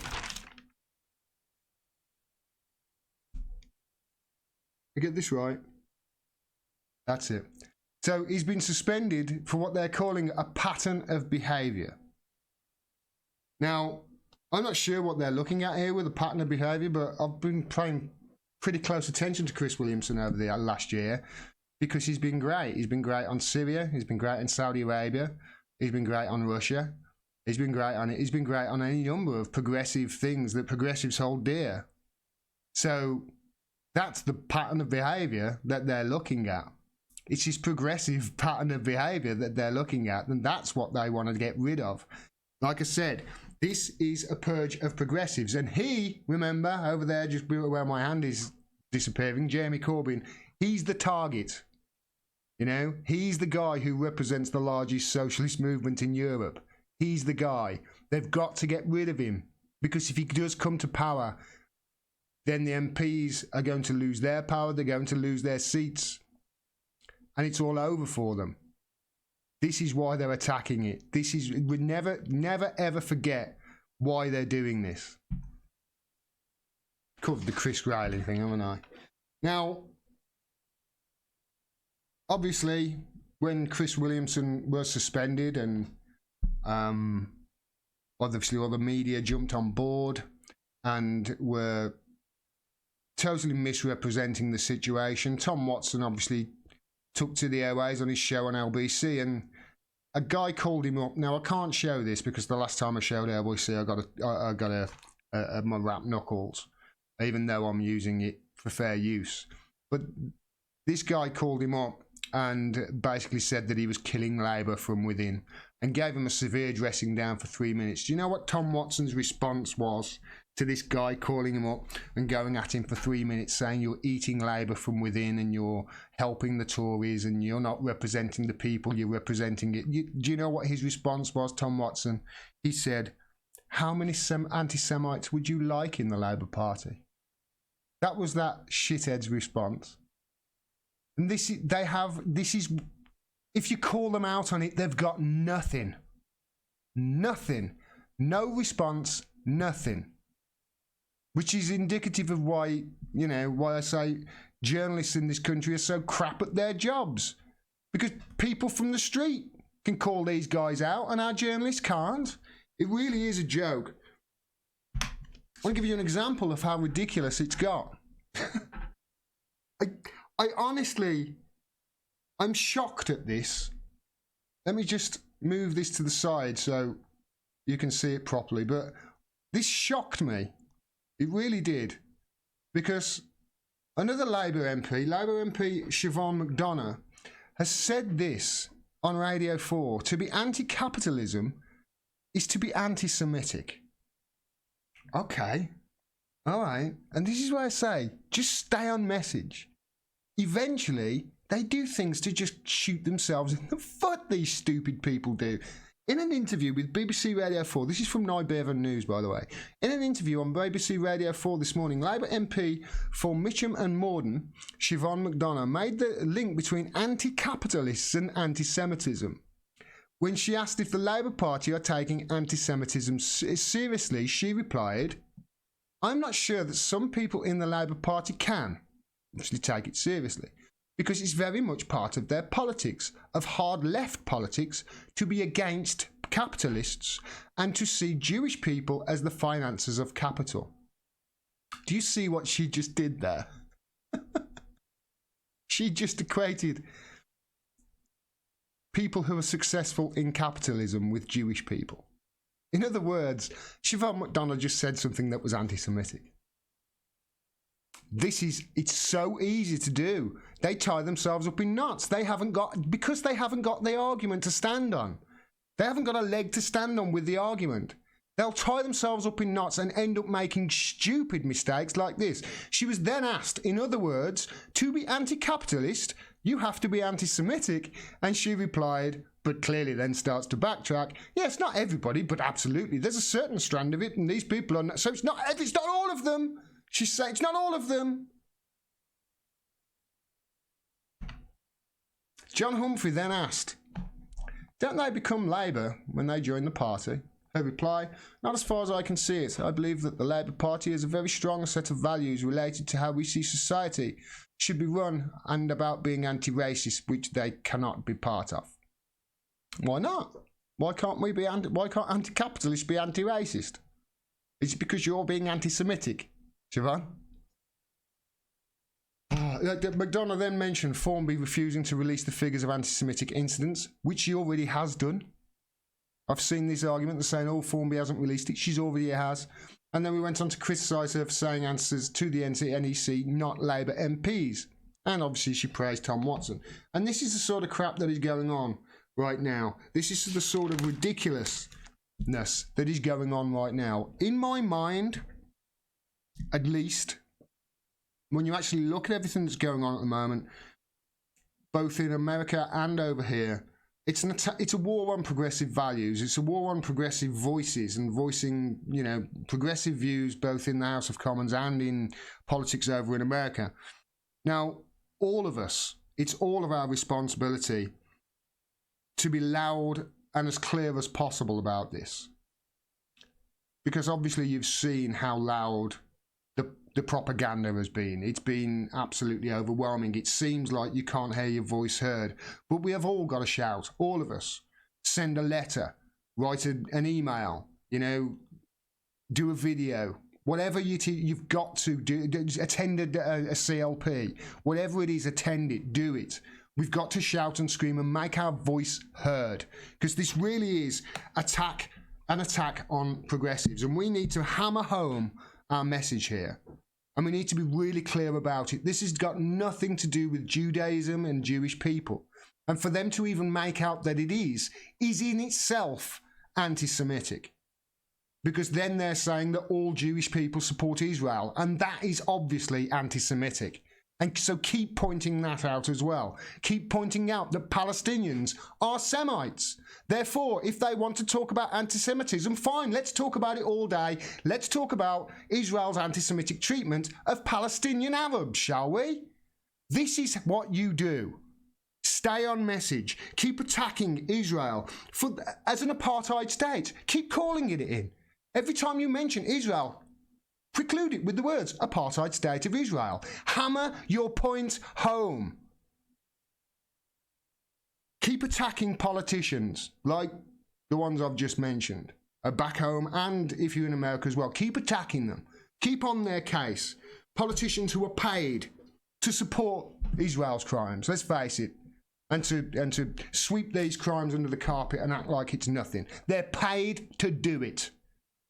I get this right. That's it. So he's been suspended for what they're calling a pattern of behaviour. Now, I'm not sure what they're looking at here with a pattern of behaviour, but I've been paying pretty close attention to Chris Williamson over the last year because he's been great. He's been great on Syria. He's been great in Saudi Arabia. He's been great on Russia. He's been great on any number of progressive things that progressives hold dear. So that's the pattern of behaviour that they're looking at. It's his progressive pattern of behaviour that they're looking at, and that's what they want to get rid of. Like I said, this is a purge of progressives. And he, remember, over there, just where my hand is disappearing, Jeremy Corbyn, he's the target. You know, he's the guy who represents the largest socialist movement in Europe. He's the guy. They've got to get rid of him. Because if he does come to power, then the MPs are going to lose their power. They're going to lose their seats. And it's all over for them. This is why they're attacking it. We never, ever forget why they're doing this. Covered the Chris Riley thing, haven't I? Now, obviously, when Chris Williamson was suspended and obviously all the media jumped on board and were totally misrepresenting the situation, Tom Watson obviously took to the airways on his show on LBC, and a guy called him up. Now I can't show this because the last time I showed LBC, I got my rap knuckles, even though I'm using it for fair use. But this guy called him up and basically said that he was killing Labour from within, and gave him a severe dressing down for 3 minutes. Do you know what Tom Watson's response was to this guy calling him up and going at him for 3 minutes, saying you're eating Labour from within and you're helping the Tories and you're not representing the people, you're representing it? Do you know what his response was, Tom Watson? He said, how many anti-Semites would you like in the Labour Party? That was that shithead's response. And this is, if you call them out on it, they've got nothing. Nothing. No response, nothing. Which is indicative of why I say journalists in this country are so crap at their jobs. Because people from the street can call these guys out and our journalists can't. It really is a joke. I'll give you an example of how ridiculous it's got. I honestly, I'm shocked at this. Let me just move this to the side so you can see it properly. But this shocked me. It really did. Because another Labour MP Siobhan McDonough, has said this on Radio 4. To be anti-capitalism is to be anti-Semitic. Okay. All right. And this is why I say, just stay on message. Eventually, they do things to just shoot themselves in the foot, these stupid people do. In an interview with BBC Radio 4, this is from Nyberven News, by the way. In an interview on BBC Radio 4 this morning, Labour MP for Mitcham and Morden, Siobhan McDonough, made the link between anti-capitalists and anti-Semitism. When she asked if the Labour Party are taking anti-Semitism seriously, she replied, I'm not sure that some people in the Labour Party can actually take it seriously, because it's very much part of their politics, of hard left politics, to be against capitalists and to see Jewish people as the financiers of capital. Do you see what she just did there? She just equated people who are successful in capitalism with Jewish people. In other words, Siobhan McDonough just said something that was anti-Semitic. It's so easy to do. They tie themselves up in knots. Because they haven't got the argument to stand on. They haven't got a leg to stand on with the argument. They'll tie themselves up in knots and end up making stupid mistakes like this. She was then asked, in other words, to be anti-capitalist, You have to be anti-Semitic. And she replied, but clearly then starts to backtrack. Yes, not everybody, but absolutely. There's a certain strand of it, and these people are not. So it's not all of them. She's saying it's not all of them. John Humphrey then asked, don't they become Labour when they join the party? Her reply, not as far as I can see it. I believe that the Labour Party has a very strong set of values related to how we see society should be run and about being anti-racist, which they cannot be part of. Why not? Why can't anti-capitalists be anti-racist? Is it because you're being anti-Semitic, Siobhan? McDonough then mentioned Formby refusing to release the figures of anti-Semitic incidents, which she already has done. I've seen this argument, they're saying, oh, Formby hasn't released it. She's already has. And then we went on to criticise her for saying answers to the NEC, not Labour MPs. And obviously she praised Tom Watson. And this is the sort of crap that is going on right now. This is the sort of ridiculousness that is going on right now. In my mind, at least, when you actually look at everything that's going on at the moment, both in America and over here, it's a war on progressive values. It's a war on progressive voices and voicing, progressive views both in the House of Commons and in politics over in America. Now, all of us, it's all of our responsibility to be loud and as clear as possible about this. Because obviously you've seen how loud the propaganda has been. It's been absolutely overwhelming. It seems like you can't hear your voice heard. But we have all got to shout, all of us. Send a letter, write an email, do a video. Whatever you've got to do, attend a CLP. Whatever it is, attend it, do it. We've got to shout and scream and make our voice heard. Because this really is an attack on progressives. And we need to hammer home our message here. And we need to be really clear about it. This has got nothing to do with Judaism and Jewish people. And for them to even make out that it is in itself anti-Semitic. Because then they're saying that all Jewish people support Israel. And that is obviously anti-Semitic. And so keep pointing that out as well. Keep pointing out that Palestinians are Semites. Therefore, if they want to talk about anti-Semitism, fine, let's talk about it all day. Let's talk about Israel's anti-Semitic treatment of Palestinian Arabs, shall we? This is what you do. Stay on message. Keep attacking Israel as an apartheid state. Keep calling it in. Every time you mention Israel, preclude it with the words, apartheid state of Israel. Hammer your point home. Keep attacking politicians like the ones I've just mentioned, back home and if you're in America as well. Keep attacking them. Keep on their case. Politicians who are paid to support Israel's crimes, let's face it, and to sweep these crimes under the carpet and act like it's nothing. They're paid to do it.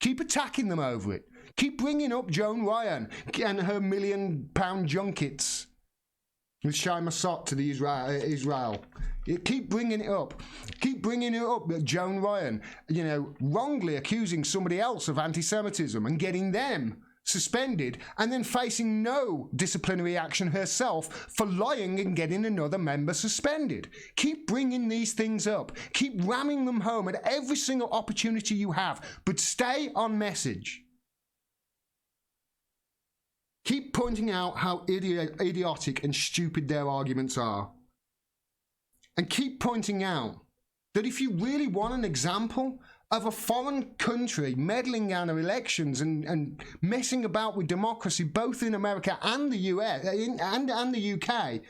Keep attacking them over it. Keep bringing up Joan Ryan and her £1 million junkets with Shai Massot to the Israel. Keep bringing it up. Keep bringing it up that Joan Ryan, wrongly accusing somebody else of anti-Semitism and getting them suspended and then facing no disciplinary action herself for lying and getting another member suspended. Keep bringing these things up. Keep ramming them home at every single opportunity you have, but stay on message. Keep pointing out how idiotic and stupid their arguments are. And keep pointing out that if you really want an example of a foreign country meddling in our elections and messing about with democracy, both in America and the US and the UK,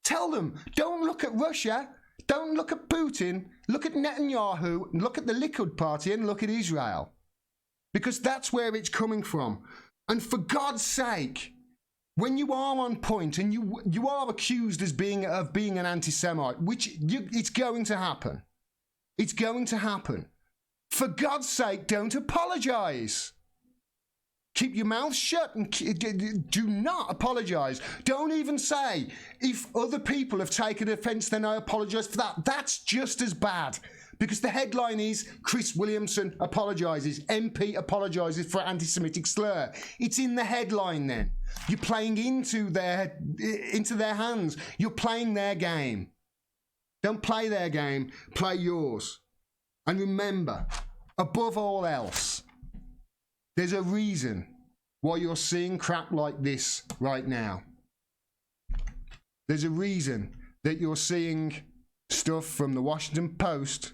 tell them, don't look at Russia, don't look at Putin, look at Netanyahu, look at the Likud Party and look at Israel. Because that's where it's coming from. And for God's sake, when you are on point and you are accused of being an anti-Semite, which it's going to happen. It's going to happen. For God's sake, don't apologise. Keep your mouth shut and do not apologise. Don't even say, if other people have taken offence, then I apologise for that. That's just as bad. Because the headline is Chris Williamson apologises, MP apologises for anti-Semitic slur. It's in the headline then. You're playing into their hands. You're playing their game. Don't play their game, play yours. And remember, above all else, there's a reason why you're seeing crap like this right now. There's a reason that you're seeing stuff from the Washington Post.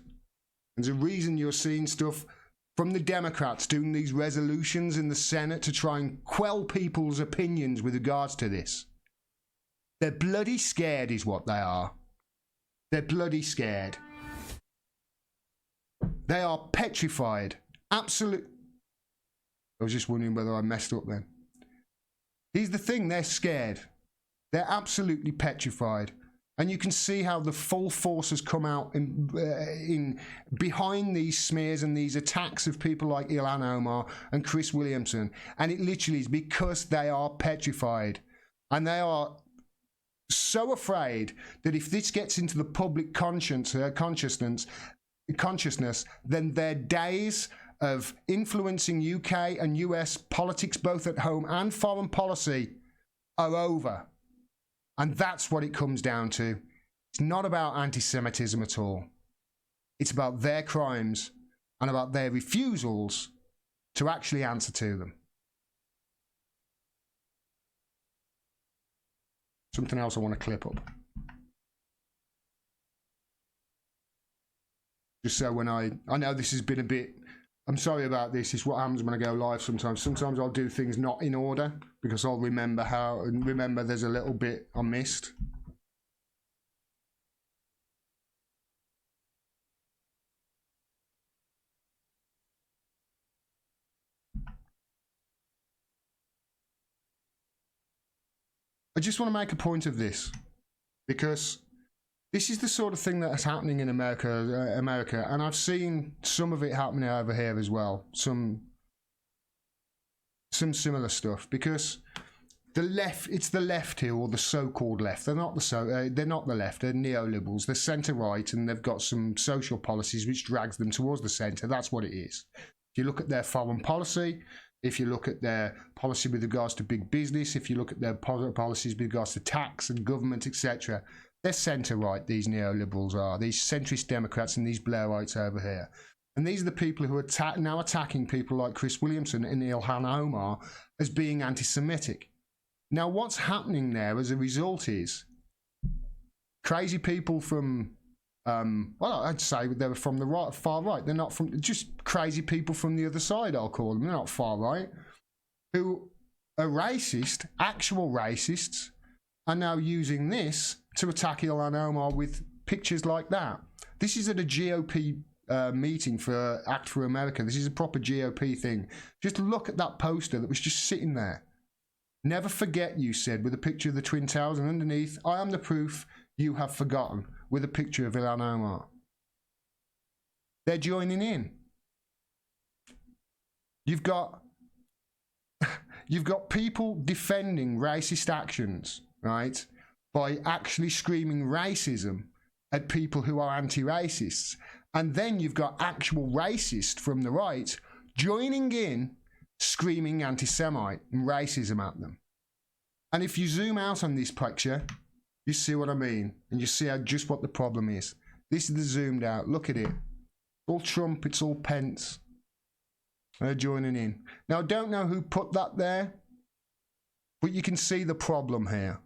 There's a reason you're seeing stuff from the Democrats doing these resolutions in the Senate to try and quell people's opinions with regards to this. They're bloody scared is what they are. They're bloody scared. They are petrified. Absolute. I was just wondering whether I messed up then. Here's the thing, they're scared. They're absolutely petrified. And you can see how the full force has come out in behind these smears and these attacks of people like Ilhan Omar and Chris Williamson. And it literally is because they are petrified. And they are so afraid that if this gets into the public consciousness, then their days of influencing UK and US politics, both at home and foreign policy, are over. And that's what it comes down to. It's not about anti-Semitism at all. It's about their crimes and about their refusals to actually answer to them. Something else I want to clip up. Just so when I know this has been a bit, I'm sorry about this, it's what happens when I go live sometimes. Sometimes I'll do things not in order because I'll remember there's a little bit I missed. I just want to make a point of this because this is the sort of thing that is happening in America, and I've seen some of it happening over here as well. Some similar stuff because the left, it's the left here, or the so-called left. They're not the left. They're neoliberals. They're centre right, and they've got some social policies which drags them towards the centre. That's what it is. If you look at their foreign policy, if you look at their policy with regards to big business, if you look at their policies with regards to tax and government, etc., they're centre-right, these neoliberals are. These centrist Democrats and these Blairites over here. And these are the people who are now attacking people like Chris Williamson and Ilhan Omar as being anti-Semitic. Now, what's happening there as a result is crazy people from, well, I'd say they were from the far right. They're not from, just crazy people from the other side, I'll call them. They're not far right. Who are racist, actual racists, are now using this to attack Ilhan Omar with pictures like that. This is at a GOP meeting for Act for America. This is a proper GOP thing. Just look at that poster that was just sitting there. Never forget, you said, with a picture of the Twin Towers, and underneath, I am the proof you have forgotten, with a picture of Ilhan Omar. They're joining in. You've got people defending racist actions, right, by actually screaming racism at people who are anti-racists. And then you've got actual racists from the right joining in, screaming anti-Semite and racism at them. And if you zoom out on this picture, you see what I mean, and you see just what the problem is. This is the zoomed out. Look at it. It's all Trump. It's all Pence. They're joining in. Now, I don't know who put that there, but you can see the problem here.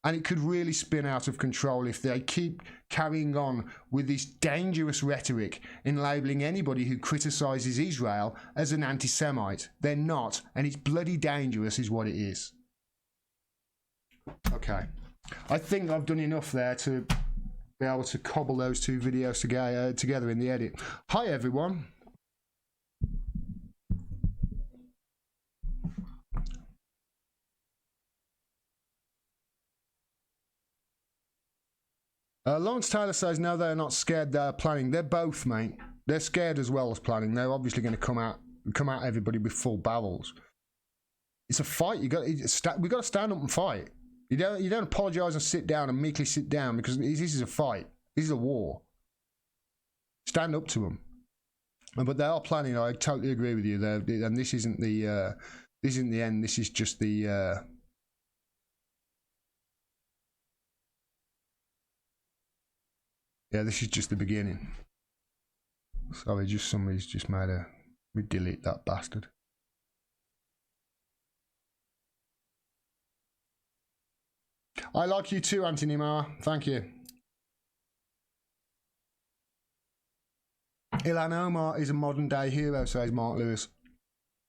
And it could really spin out of control if they keep carrying on with this dangerous rhetoric in labelling anybody who criticises Israel as an anti-Semite. They're not, and it's bloody dangerous is what it is. Okay. I think I've done enough there to be able to cobble those two videos together in the edit. Hi, everyone. Lawrence Taylor says, no, they're not scared, they're planning. They're both, mate. They're scared as well as planning. They're obviously going to come at everybody with full barrels. It's a fight. We've got to stand up and fight. You don't apologise and sit down and meekly sit down, because this is a fight. This is a war. Stand up to them. But they are planning. I totally agree with you there. And this isn't the end. This is just the. Yeah, this is just the beginning. Sorry, somebody's just made a. We delete that bastard. I like you too, Anthony Marr. Thank you. Ilhan Omar is a modern day hero, says Mark Lewis.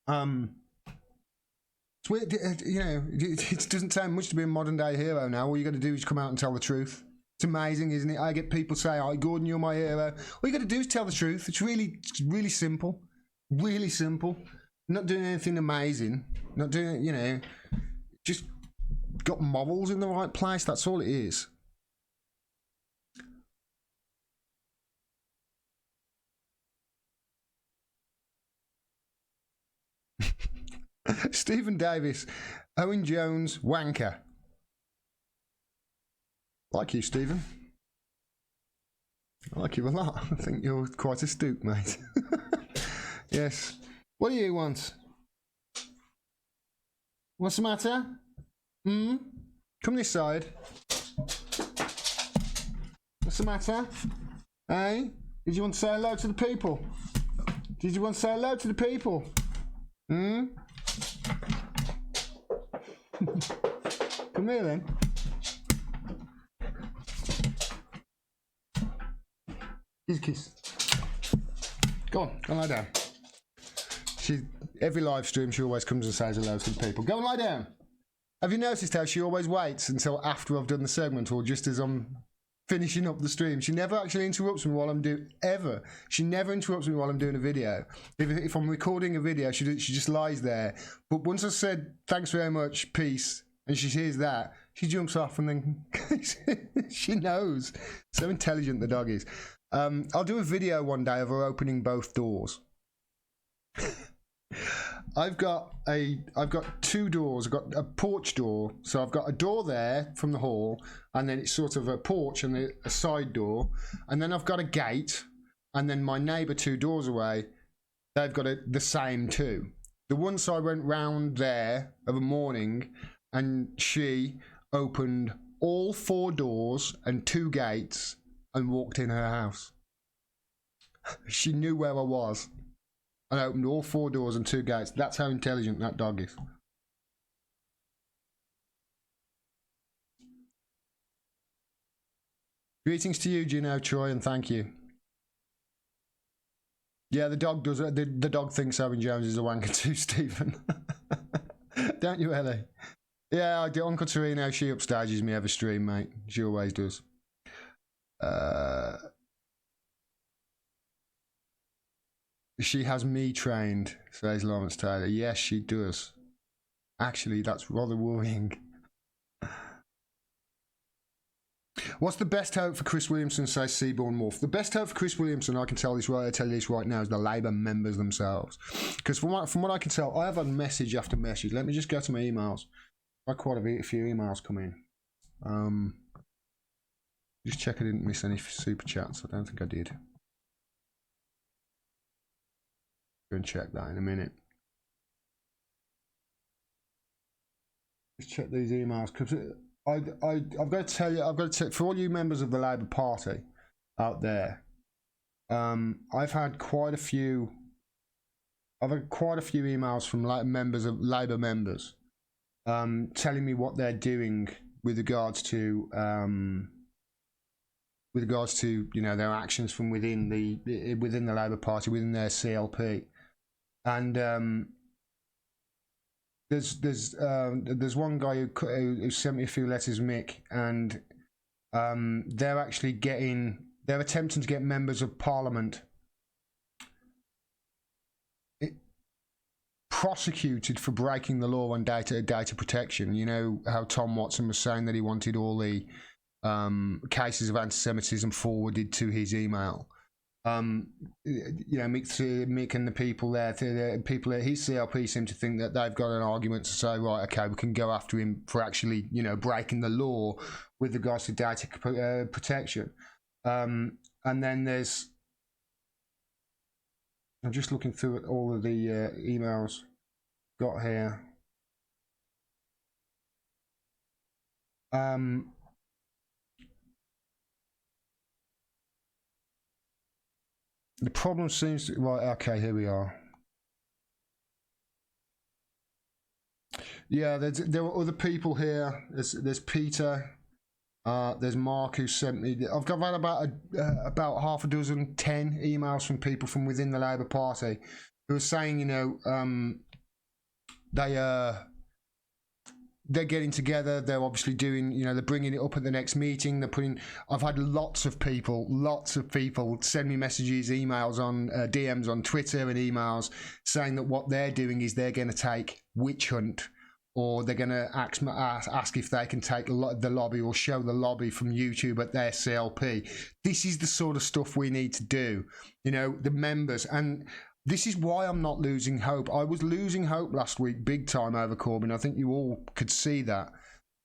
It's weird, it doesn't take much to be a modern day hero now. All you got to do is come out and tell the truth. It's amazing, isn't it? I get people say, "Oh, Gordon, you're my hero." All you got to do is tell the truth. It's really simple. Really simple. Not doing anything amazing. Not doing, just got morals in the right place. That's all it is. Stephen Davis, Owen Jones, wanker. Like you, Stephen. I like you a lot. I think you're quite astute, mate. Yes. What do you want? What's the matter? Come this side. What's the matter? Hey? Did you want to say hello to the people? Did you want to say hello to the people? Come here then. Here's a kiss. Go on lie down. Every live stream she always comes and says hello to the people. Go and lie down. Have you noticed how she always waits until after I've done the segment or just as I'm finishing up the stream? She never actually interrupts me while I'm doing, ever. She never interrupts me while I'm doing a video. If I'm recording a video, she just lies there. But once I said, thanks very much, peace, and she hears that, she jumps off and then she knows. So intelligent the dog is. I'll do a video one day of her opening both doors. I've got two doors. I've got a porch door, so I've got a door there from the hall, and then it's sort of a porch and a side door, and then I've got a gate, and then my neighbour 2 doors away, they've got the same too. The once I went round there of a morning, and she opened all 4 doors and 2 gates and walked in her house. She knew where I was. And opened all 4 doors and 2 gates. That's how intelligent that dog is. Greetings to you, Gino, Troy, and thank you. Yeah, the dog does. The dog thinks Owen Jones is a wanker too, Stephen. Don't you, Ellie? Yeah, I do. Uncle Torino, she upstages me every stream, mate. She always does. She has me trained, says Lawrence Taylor. Yes, she does. Actually, that's rather worrying. What's the best hope for Chris Williamson, says Seaborn Wolf? The best hope for Chris Williamson, I can tell you this right now, is the Labour members themselves. Because from what I can tell, I have had message after message. Let me just go to my emails. I've had quite a few emails come in. Just check I didn't miss any super chats. I don't think I did. Go and check that in a minute. Just check these emails, because I've got to tell you, for all you members of the Labour Party out there, I've had quite a few emails from members of Labour members telling me what they're doing with regards to their actions from within the Labour Party, within their CLP. And there's one guy who sent me a few letters, Mick, and they're attempting to get members of Parliament prosecuted for breaking the law on data protection. You know how Tom Watson was saying that he wanted all the cases of anti-Semitism forwarded to his email. Mick and the people there, his CLP seem to think that they've got an argument to say, right, okay, we can go after him for actually, breaking the law with regards to data protection. And then there's I'm just looking through at all of the emails got here. The problem seems to, right, okay, here we are. Yeah, there are other people here. There's Peter. There's Mark who sent me. I've got about half a dozen, 10 emails from people from within the Labour Party who are saying, you know, they're getting together. They're obviously doing, you know, they're bringing it up at the next meeting. They're putting. I've had lots of people send me messages, emails on DMs on Twitter and emails saying that what they're doing is they're going to take witch hunt, or they're going to ask if they can take the lobby or show the lobby from YouTube at their CLP. This is the sort of stuff we need to do, you know, the members. And this is why I'm not losing hope. I was losing hope last week big time over Corbyn. I think you all could see that.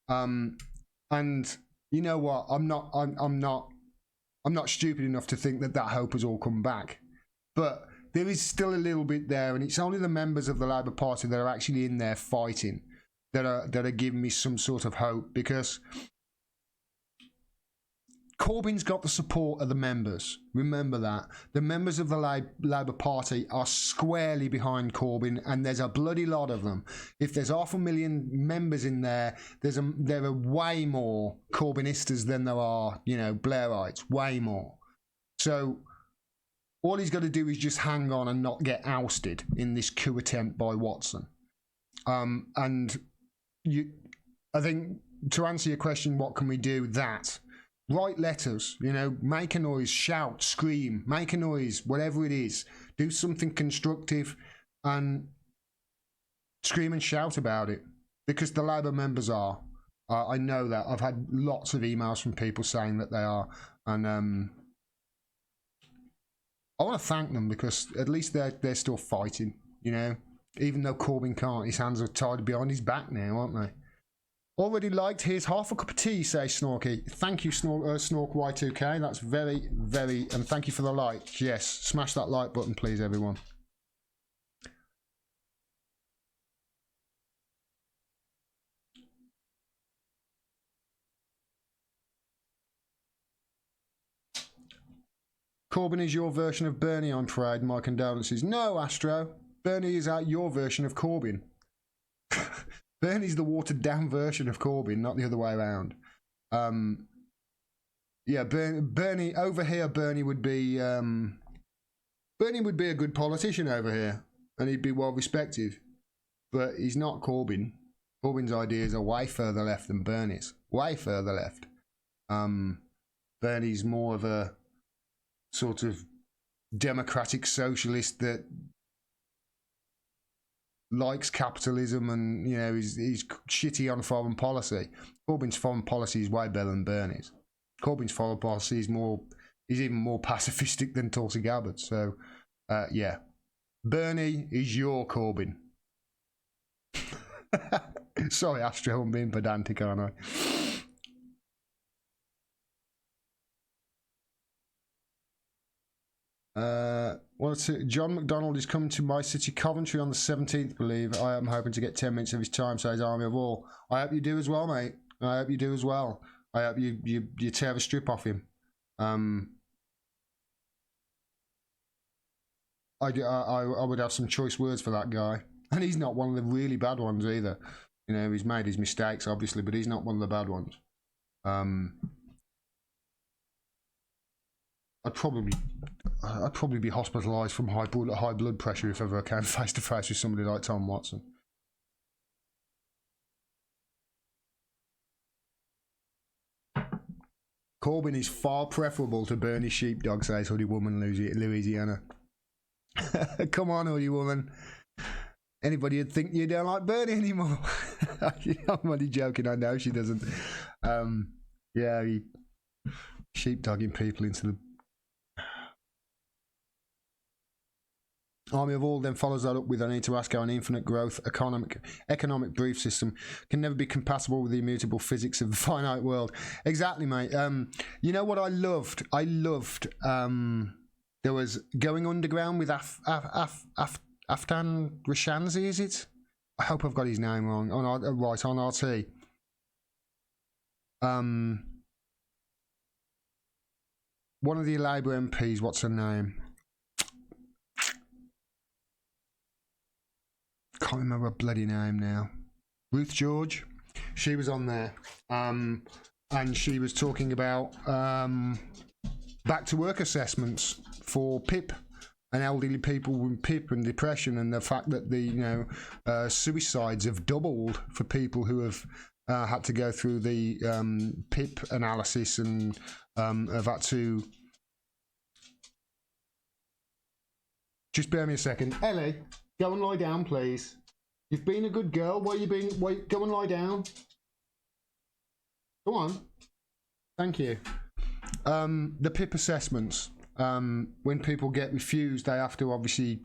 And you know what? I'm not stupid enough to think that hope has all come back. But there is still a little bit there, and it's only the members of the Labour Party that are actually in there fighting that are giving me some sort of hope, because Corbyn's got the support of the members. Remember that. The members of the Labour Party are squarely behind Corbyn, and there's a bloody lot of them. If there's 500,000 members in there, there are way more Corbynistas than there are, you know, Blairites. Way more. So all he's got to do is just hang on and not get ousted in this coup attempt by Watson. I think, to answer your question, what can we do? Write letters, you know, make a noise, shout, scream, make a noise, whatever it is. Do something constructive and scream and shout about it, because the Labour members are. I know that. I've had lots of emails from people saying that they are, and I want to thank them, because at least they're still fighting, you know, even though Corbyn can't. His hands are tied behind his back now, aren't they? Already liked. Here's half a cup of tea, says Snorky. Thank you, Snork Y2K. That's very, very, and thank you for the like. Yes, smash that like button, please, everyone. Corbyn is your version of Bernie, I'm afraid. My condolences. No, Astro. Bernie is your version of Corbyn. Bernie's the watered down version of Corbyn, not the other way around. Yeah, Bernie over here. Bernie would be a good politician over here, and he'd be well respected. But he's not Corbyn. Corbyn's ideas are way further left than Bernie's. Way further left. Bernie's more of a sort of democratic socialist that likes capitalism, and, you know, he's shitty on foreign policy. Corbyn's foreign policy is way better than Bernie's. Corbyn's foreign policy is even more pacifistic than Tulsi Gabbard. So, yeah, Bernie is your Corbyn. Sorry, Astro, I'm being pedantic, aren't I? John McDonald is coming to my city, Coventry, on the 17th, I believe. I am hoping to get 10 minutes of his time, says Army of All. I hope you do as well, mate. I hope you do as well. I hope you tear a strip off him. I would have some choice words for that guy. And he's not one of the really bad ones either. You know, he's made his mistakes, obviously, but he's not one of the bad ones. I'd probably be hospitalised from high blood pressure if ever I came face to face with somebody like Tom Watson. Corbyn is far preferable to Bernie Sheepdog, says Hoodie Woman, Louisiana. Come on, Hoodie Woman. Anybody would think you don't like Bernie anymore. I'm only joking, I know she doesn't. Yeah, sheepdogging people into the Army of All then follows that up with, I need to ask how an infinite growth economic brief system can never be compatible with the immutable physics of the finite world. Exactly, mate. You know what I loved? There was Going Underground with Aftan Rashanzi, is it? I hope I've got his name wrong. Right, on RT. One of the Labour MPs, what's her name? Can't remember her bloody name now. Ruth George. She was on there. And she was talking about back to work assessments for PIP and elderly people with PIP and depression, and the fact that the suicides have doubled for people who have had to go through the PIP analysis and have had to. Just bear me a second, Ellie. Go and lie down, please. You've been a good girl. Why are you being? Wait, go and lie down. Go on. Thank you. The PIP assessments. When people get refused, they have to obviously,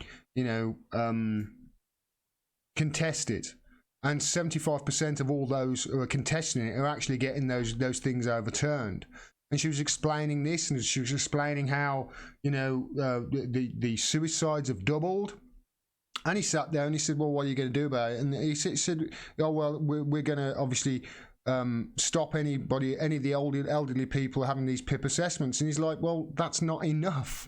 contest it. And 75% of all those who are contesting it are actually getting those things overturned. And she was explaining this, and she was explaining how, the suicides have doubled. And he sat there and he said, well, what are you going to do about it? And he said, oh, well, we're going to obviously stop any of the elderly people having these PIP assessments. And he's like, well, that's not enough,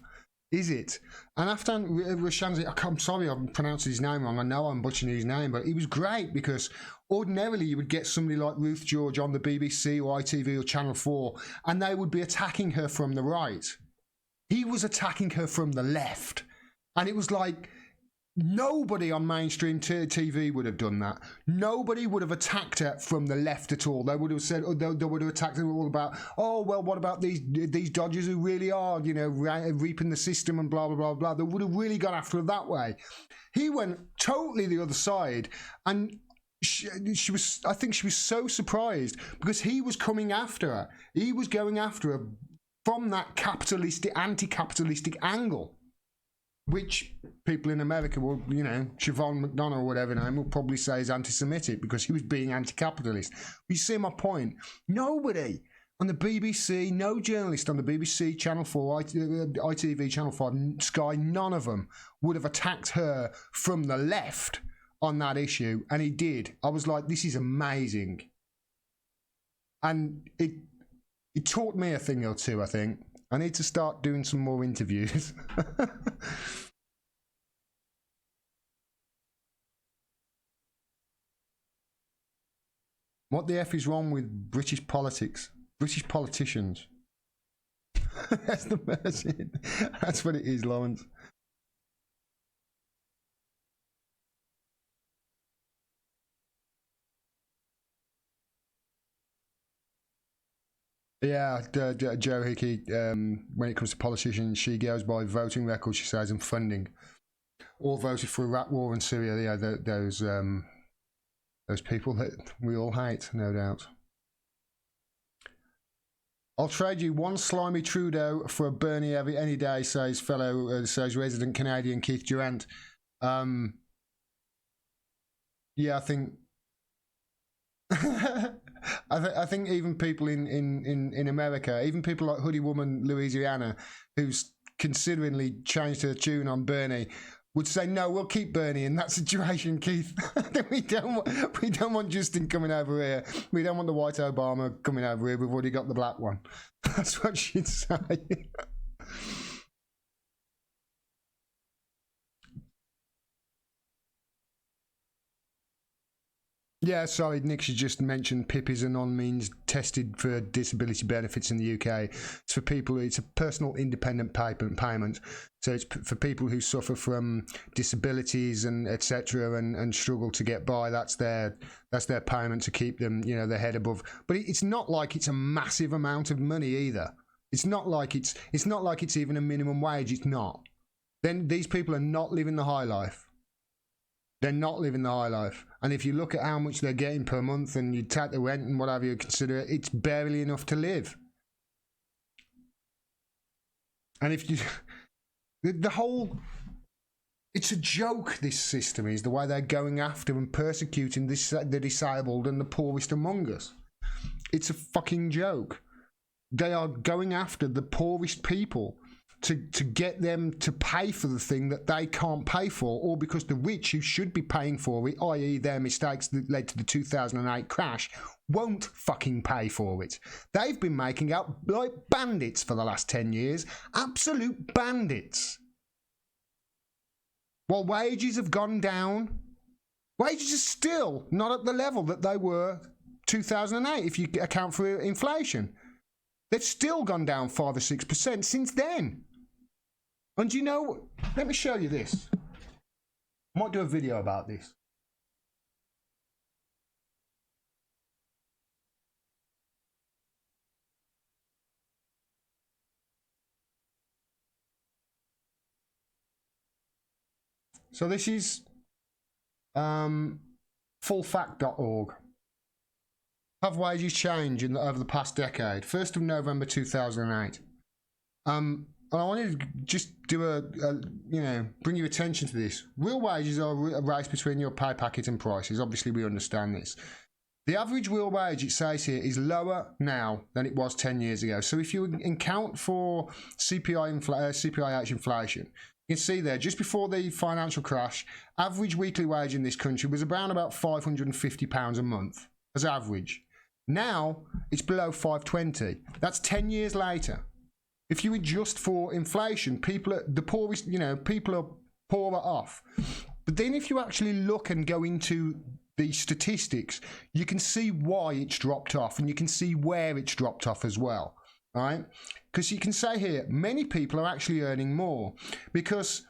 is it? And Aftan Rashanzi, I'm sorry I'm pronouncing his name wrong. I know I'm butchering his name, but he was great, because ordinarily you would get somebody like Ruth George on the BBC or ITV or Channel 4, and they would be attacking her from the right. He was attacking her from the left. And it was like, nobody on mainstream TV would have done that. Nobody would have attacked her from the left at all. They would have said, they would have attacked her all about, oh, well, what about these dodgers who really are, reaping the system and blah, blah, blah, blah. They would have really gone after her that way. He went totally the other side, and she was, I think she was so surprised, because he was coming after her. He was going after her from that anti-capitalistic angle, which people in America will, Siobhan McDonough or whatever name, will probably say is anti-Semitic, because he was being anti-capitalist. You see my point? Nobody on the BBC, no journalist on the BBC, Channel 4, ITV, Channel 5, Sky, none of them would have attacked her from the left on that issue, and he did. I was like, this is amazing. And it taught me a thing or two, I think. I need to start doing some more interviews. What the F is wrong with British politics? British politicians. That's the version. That's what it is, Lawrence. Yeah, Joe Hickey, when it comes to politicians, she goes by voting records, she says, and funding. All voted for Iraq war and Syria. Yeah, those people that we all hate, no doubt. I'll trade you one slimy Trudeau for a Bernie any day, says resident Canadian Keith Durant. Yeah, I think. I think even people in America, even people like Hoodie Woman Louisiana, who's consideringly changed her tune on Bernie, would say, no, we'll keep Bernie in that situation, Keith. we don't want Justin coming over here. We don't want the white Obama coming over here. We've already got the black one. That's what she'd say. Yeah, sorry, Nick, she just mentioned PIP is a non-means tested for disability benefits in the UK. It's for people, it's a personal independent payment. So it's for people who suffer from disabilities and etc. and struggle to get by. That's their payment to keep them, their head above. But it's not like it's a massive amount of money either. It's not like it's even a minimum wage. It's not. Then these people are not living the high life. They're not living the high life. And if you look at how much they're getting per month and you take the rent and whatever you consider it, it's barely enough to live. And if you... The whole... It's a joke, this system is, the way they're going after and persecuting the disabled and the poorest among us. It's a fucking joke. They are going after the poorest people. to get them to pay for the thing that they can't pay for, or because the rich who should be paying for it, i.e. their mistakes that led to the 2008 crash, won't fucking pay for it. They've been making out like bandits for the last 10 years. Absolute bandits. While wages have gone down, wages are still not at the level that they were 2008 if you account for inflation. They've still gone down 5 or 6% since then. And you know, let me show you this. I might do a video about this. So this is fullfact.org. Have wages changed over the past decade? 1st of November 2008. And I wanted to just do bring your attention to this. Real wages are a race between your pay packet and prices. Obviously, we understand this. The average real wage, it says here, is lower now than it was 10 years ago. So if you account for CPIH inflation, you can see there, just before the financial crash, average weekly wage in this country was around about £550 a month as average. Now it's below 520. That's 10 years later. If you adjust for inflation, people are the poorest, people are poorer off. But then if you actually look and go into the statistics, you can see why it's dropped off, and you can see where it's dropped off as well. Right? Because you can say here, many people are actually earning more, because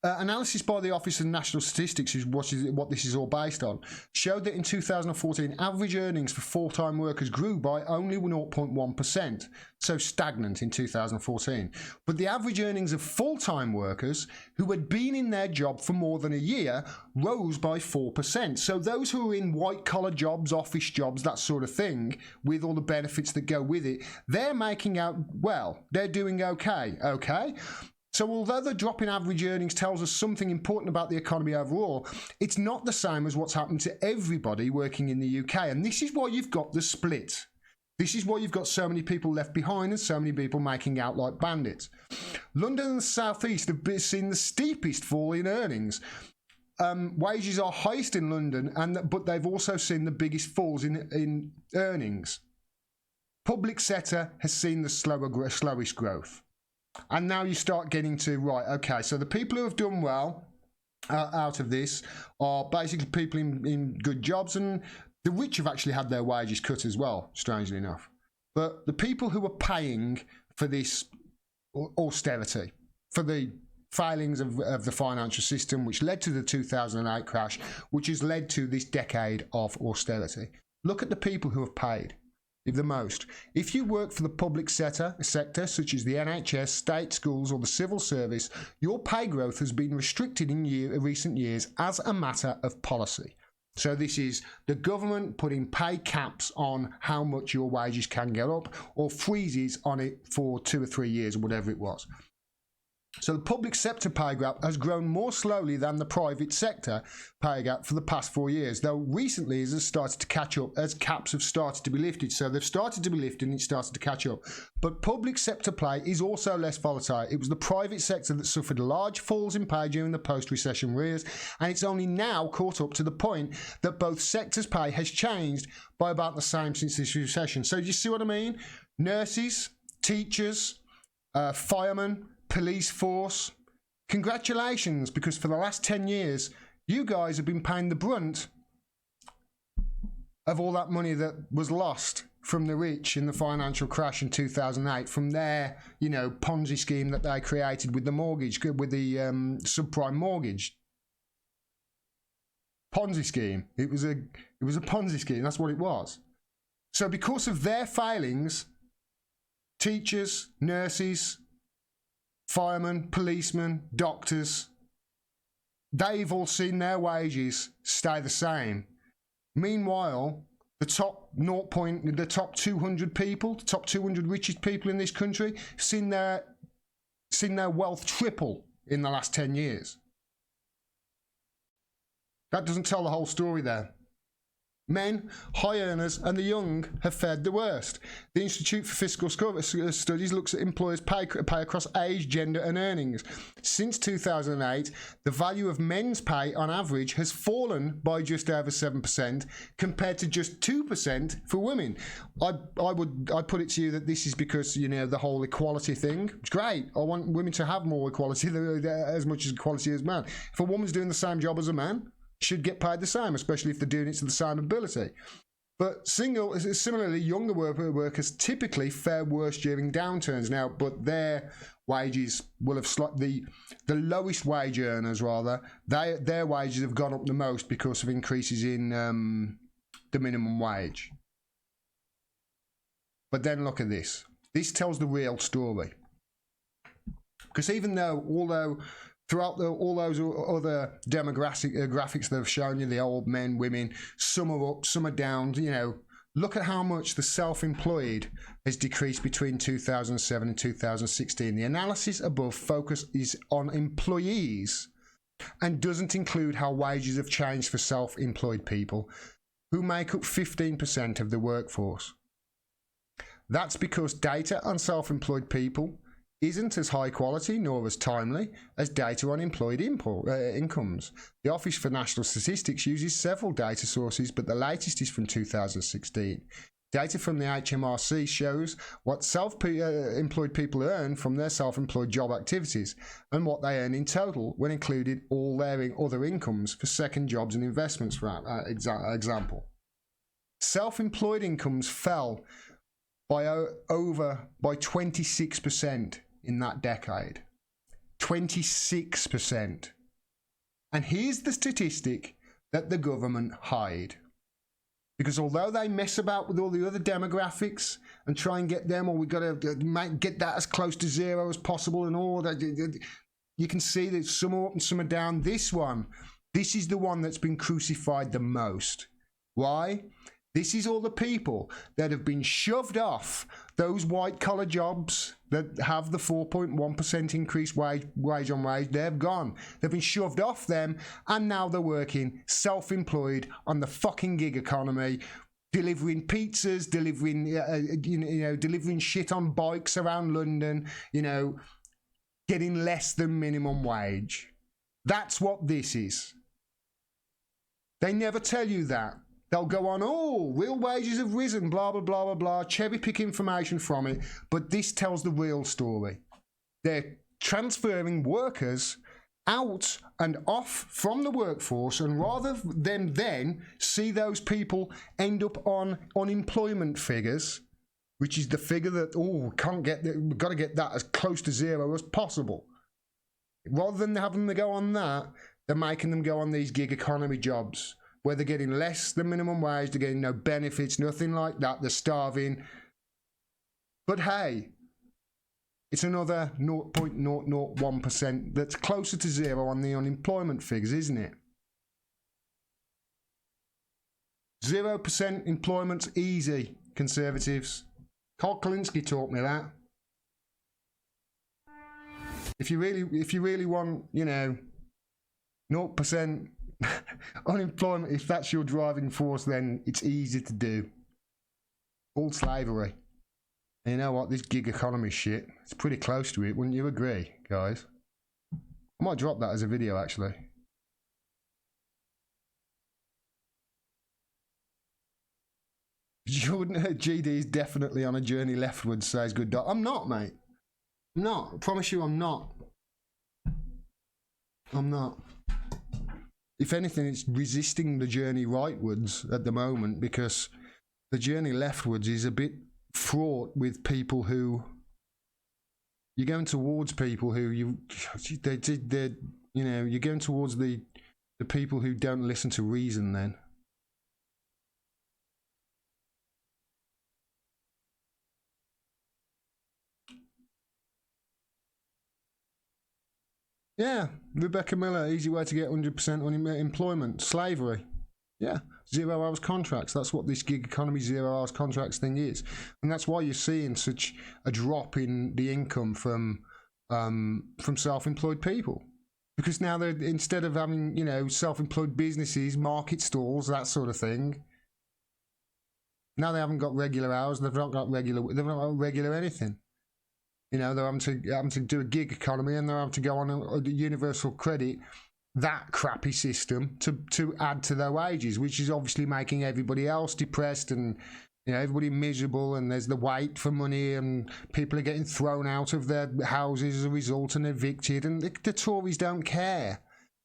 analysis by the Office of National Statistics, what this is all based on, showed that in 2014, average earnings for full-time workers grew by only 0.1%, so stagnant in 2014. But the average earnings of full-time workers who had been in their job for more than a year rose by 4%. So those who are in white-collar jobs, office jobs, that sort of thing, with all the benefits that go with it, they're making out well. They're doing okay. So although the drop in average earnings tells us something important about the economy overall, it's not the same as what's happened to everybody working in the UK. And this is why you've got the split. This is why you've got so many people left behind and so many people making out like bandits. London and the South East have seen the steepest fall in earnings. Wages are highest in London, but they've also seen the biggest falls in earnings. Public sector has seen the slowest growth. And now you start getting to, right, okay, so the people who have done well out of this are basically people in good jobs, and the rich have actually had their wages cut as well, strangely enough. But the people who are paying for this austerity, for the failings of the financial system, which led to the 2008 crash, which has led to this decade of austerity. Look at the people who have paid the most. If you work for the public sector such as the NHS, state schools or the civil service, your pay growth has been restricted in recent years as a matter of policy. So this is the government putting pay caps on how much your wages can go up, or freezes on it for 2 or 3 years or whatever it was. So the public sector pay gap has grown more slowly than the private sector pay gap for the past 4 years, though recently it has started to catch up as caps have started to be lifted. So they've started to be lifted and it started to catch up. But public sector pay is also less volatile. It was the private sector that suffered large falls in pay during the post-recession years, and it's only now caught up to the point that both sectors' pay has changed by about the same since this recession. So do you see what I mean? Nurses, teachers, firemen, police force, congratulations, because for the last 10 years you guys have been paying the brunt of all that money that was lost from the rich in the financial crash in 2008, from their Ponzi scheme that they created with the mortgage, with the subprime mortgage Ponzi scheme. It was a Ponzi scheme. That's what it was. So because of their failings, teachers, nurses, firemen, policemen, doctors, they've all seen their wages stay the same. Meanwhile, the top 200 people, the top 200 richest people in this country, seen their wealth triple in the last 10 years. That doesn't tell the whole story there. Men, high earners, and the young have fared the worst. The Institute for Fiscal Studies looks at employers' pay across age, gender, and earnings. Since 2008, the value of men's pay on average has fallen by just over 7%, compared to just 2% for women. I'd put it to you that this is because, you know, the whole equality thing. It's great. I want women to have more equality, as much as equality as men. If a woman's doing the same job as a man, should get paid the same, especially if they're doing it to the same ability. But similarly, younger workers typically fare worse during downturns now, but their wages will have the lowest wage earners, rather, their wages have gone up the most because of increases in the minimum wage. But then look at this. This tells the real story. Because although throughout all those other graphics that have shown you, the old men, women, some are up, some are down, you know, look at how much the self-employed has decreased between 2007 and 2016. The analysis above focuses on employees and doesn't include how wages have changed for self-employed people, who make up 15% of the workforce. That's because data on self-employed people isn't as high quality nor as timely as data on employed incomes. The Office for National Statistics uses several data sources, but the latest is from 2016. Data from the HMRC shows what self-employed people earn from their self-employed job activities and what they earn in total when included all their other incomes for second jobs and investments, for example. Self-employed incomes fell by 26% in that decade. 26%. And here's the statistic that the government hide. Because although they mess about with all the other demographics and try and get them, or we've got to get that as close to zero as possible and all that, you can see that some are up and some are down. This is the one that's been crucified the most. Why? This is all the people that have been shoved off those white-collar jobs that have the 4.1% increased wage on wage. They've gone. They've been shoved off them, and now they're working self-employed on the fucking gig economy, delivering pizzas, delivering shit on bikes around London, getting less than minimum wage. That's what this is. They never tell you that. They'll go on, real wages have risen, blah, blah, blah, blah, blah, cherry pick information from it. But this tells the real story. They're transferring workers out and off from the workforce, and rather than then see those people end up on unemployment figures, which is the figure that, we've got to get that as close to zero as possible. Rather than having them go on that, they're making them go on these gig economy jobs, where they're getting less than minimum wage, they're getting no benefits, nothing like that, they're starving. But hey, it's another 0.001% that's closer to zero on the unemployment figures, isn't it? 0% employment's easy, Conservatives. Carl Kalinske taught me that. If you really want, 0% unemployment, if that's your driving force, then it's easy to do. All slavery. And you know what? This gig economy shit, it's pretty close to it, wouldn't you agree, guys? I might drop that as a video, actually. GD is definitely on a journey leftwards, says Good Dog. I'm not, mate. I'm not. I promise you I'm not. I'm not. If anything, it's resisting the journey rightwards at the moment, because the journey leftwards is a bit fraught with people who you're going towards people who you're going towards the people who don't listen to reason. Then yeah, Rebecca Miller, easy way to get 100% unemployment, slavery. Yeah, 0 hours contracts. That's what this gig economy 0 hours contracts thing is. And that's why you're seeing such a drop in the income from self-employed people. Because now they're, instead of having, self-employed businesses, market stalls, that sort of thing, Now they haven't got regular hours. They've not got regular anything. You know, they're having to do a gig economy, and they're having to go on a universal credit, that crappy system, to add to their wages, which is obviously making everybody else depressed, and you know, everybody miserable, and there's the wait for money, and people are getting thrown out of their houses as a result and evicted, and the Tories don't care,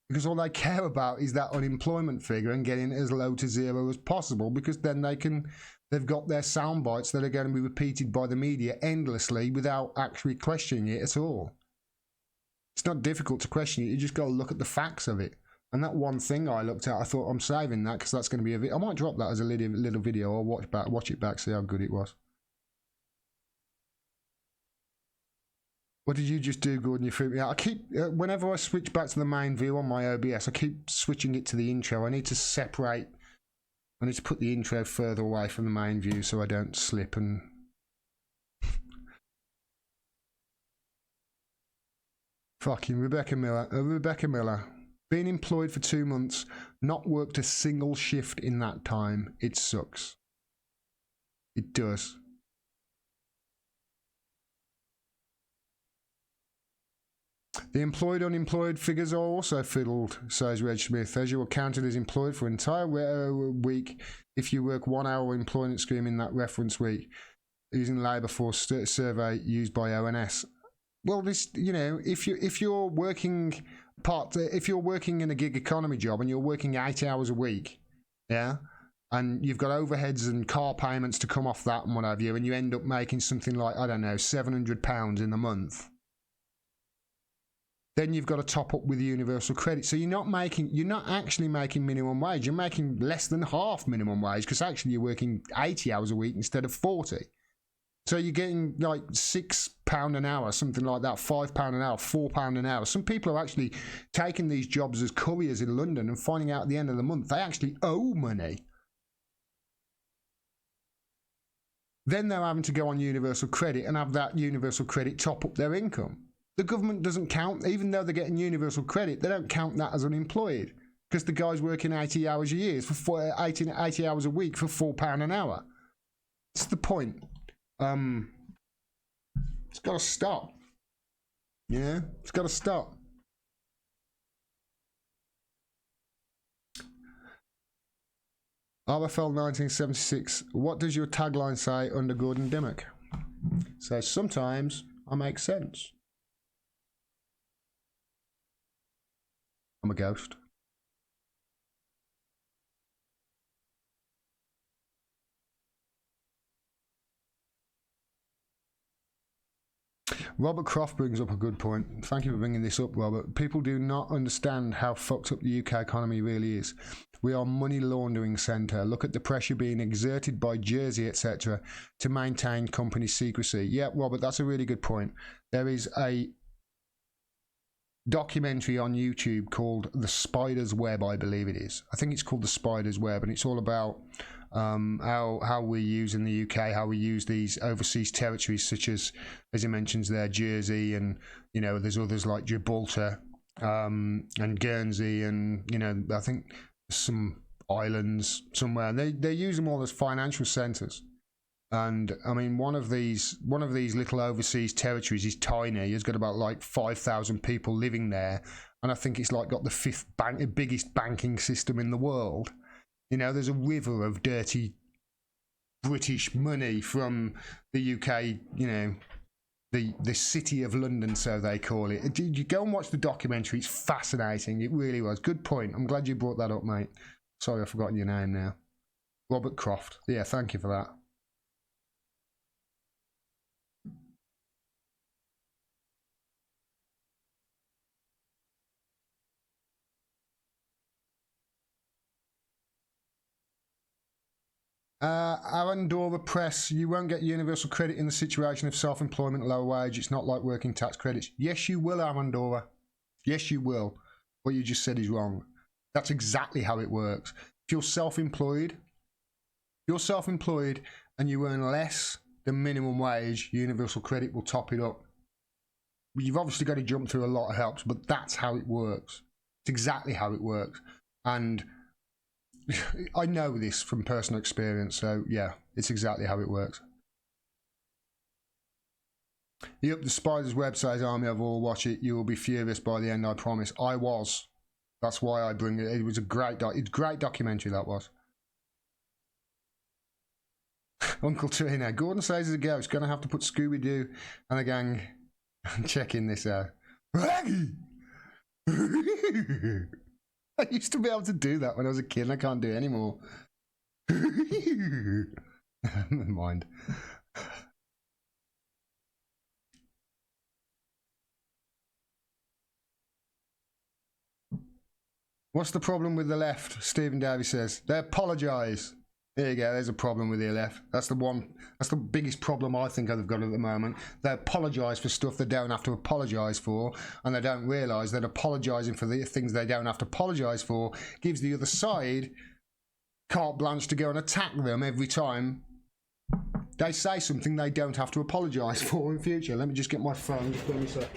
because all they care about is that unemployment figure and getting it as low to zero as possible, because then they've got their sound bites that are going to be repeated by the media endlessly without actually questioning it at all. It's not difficult to question it, you just got to look at the facts of it. And that one thing I looked at, I thought, I'm saving that because that's going to be a video. I might drop that as a little video, or watch it back, see how good it was. What did you just do, Gordon? You freaked me out. I keep, whenever I switch back to the main view on my OBS, I keep switching it to the intro. I need to separate, I need to put the intro further away from the main view so I don't slip and... Fucking Rebecca Miller. Being employed for 2 months, not worked a single shift in that time. It sucks. It does. The employed-unemployed figures are also fiddled, says Reg Smith, as you are counted as employed for an entire week if you work 1 hour employment scheme in that reference week, using labour force survey used by ONS. Well, this, you know, if you're working in a gig economy job and you're working 8 hours a week, yeah, and you've got overheads and car payments to come off that and what have you, and you end up making something like, I don't know, £700 in a month, then you've got to top up with universal credit. So you're not actually making minimum wage. You're making less than half minimum wage, because actually you're working 80 hours a week instead of 40. So you're getting like £6 an hour, something like that, £5 an hour, £4 an hour. Some people are actually taking these jobs as couriers in London and finding out at the end of the month they actually owe money. Then they're having to go on universal credit and have that universal credit top up their income. The government doesn't count, even though they're getting universal credit, they don't count that as unemployed, because the guy's working 80 hours a year, for 80 hours a week for £4 an hour. That's the point. It's got to stop. Yeah, it's got to stop. RFL 1976. What does your tagline say under Gordon Dimmack? So sometimes I make sense. I'm a ghost. Robert Croft brings up a good point. Thank you for bringing this up, Robert. People do not understand how fucked up the UK economy really is. We are money laundering centre. Look at the pressure being exerted by Jersey, etc., to maintain company secrecy. Yeah, Robert, that's a really good point. There is a documentary on YouTube called The Spider's Web, I believe it is. I think it's called The Spider's Web, and it's all about how we use in the UK, how we use these overseas territories, such as he mentions there, Jersey, and you know, there's others like Gibraltar and Guernsey, and you know, I think some islands somewhere. They use them all as financial centres. And I mean, one of these little overseas territories is tiny. It's got about like 5,000 people living there, and I think it's like got the biggest banking system in the world. You know, there's a river of dirty British money from the UK. You know, the city of London, so they call it. Did you go and watch the documentary? It's fascinating. It really was. Good point. I'm glad you brought that up, mate. Sorry, I've forgotten your name now. Robert Croft. Yeah, thank you for that. Arandora Press, you won't get universal credit in the situation of self-employment, low wage. It's not like working tax credits. Yes, you will, Arandora. Yes, you will. What you just said is wrong. That's exactly how it works. If you're self-employed, and you earn less than minimum wage, universal credit will top it up. You've obviously got to jump through a lot of helps, but that's how it works. It's exactly how it works. And I know this from personal experience, so yeah, It's exactly how it works. Yep, the Spider's web says, Army of All, watch it. You will be furious by the end, I promise. I was. That's why I bring it. It was a great documentary, that was. Uncle Trina. Gordon says he's a ghost. Gonna have to put Scooby-Doo and the gang checking this out. Raggy! I used to be able to do that when I was a kid and I can't do it anymore. Never mind. What's the problem with the left? Stephen Davies says. They apologise. There you go, there's a problem with the left. That's the biggest problem I think they've got at the moment. They apologise for stuff they don't have to apologise for, and they don't realise that apologising for the things they don't have to apologise for gives the other side carte blanche to go and attack them every time they say something they don't have to apologise for in future. Let me just get my phone, just give me a second.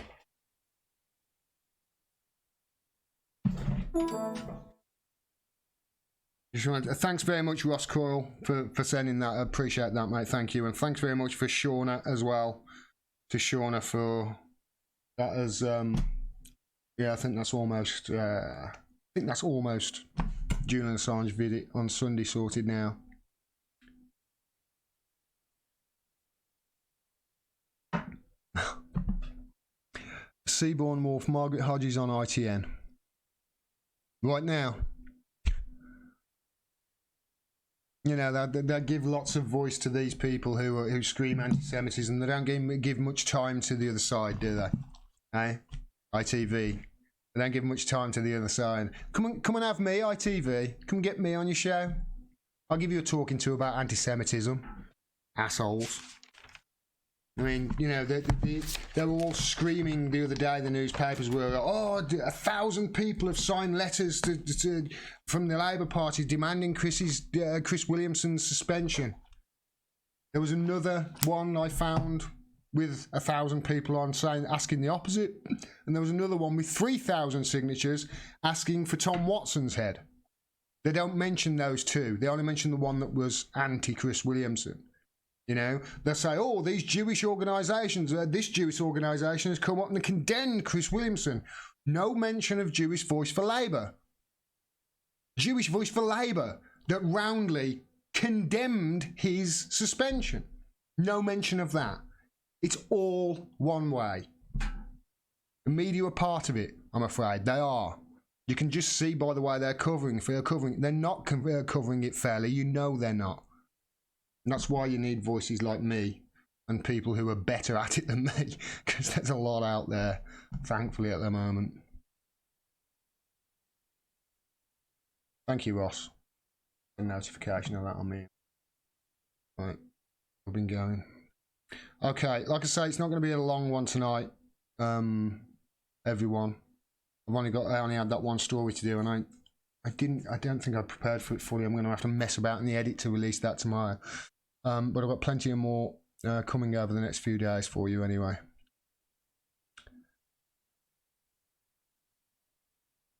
Thanks very much, Ross Coyle, for sending that. I appreciate that, mate. Thank you. And thanks very much for Shauna as well. To Shauna for that as yeah, I think that's almost Julian Assange video on Sunday sorted now. Seaborn Morph, Margaret Hodges on ITN. Right now. You know, they give lots of voice to these people who scream anti-Semitism. They don't give much time to the other side, do they? Eh? ITV. They don't give much time to the other side. Come and have me, ITV. Come get me on your show. I'll give you a talking to about anti-Semitism. Assholes. I mean, you know, they were all screaming the other day, the newspapers were, oh, 1,000 people have signed letters from the Labour Party demanding Chris Williamson's suspension. There was another one I found with 1,000 people on asking the opposite, and there was another one with 3,000 signatures asking for Tom Watson's head. They don't mention those two. They only mention the one that was anti-Chris Williamson. You know, they say, oh, these Jewish organisations, this Jewish organisation has come up and condemned Chris Williamson. No mention of Jewish Voice for Labour. Jewish Voice for Labour that roundly condemned his suspension. No mention of that. It's all one way. The media are part of it, I'm afraid. They are. You can just see by the way they're covering. If they're covering, they're not covering it fairly. You know they're not. And that's why you need voices like me and people who are better at it than me, because there's a lot out there, thankfully, at the moment. Thank you, Ross. A notification of that on me. Right, we've been going. Okay, like I say, it's not going to be a long one tonight, everyone. I only had that one story to do, and I don't think I prepared for it fully. I'm going to have to mess about in the edit to release that tomorrow. But I've got plenty of more coming over the next few days for you anyway.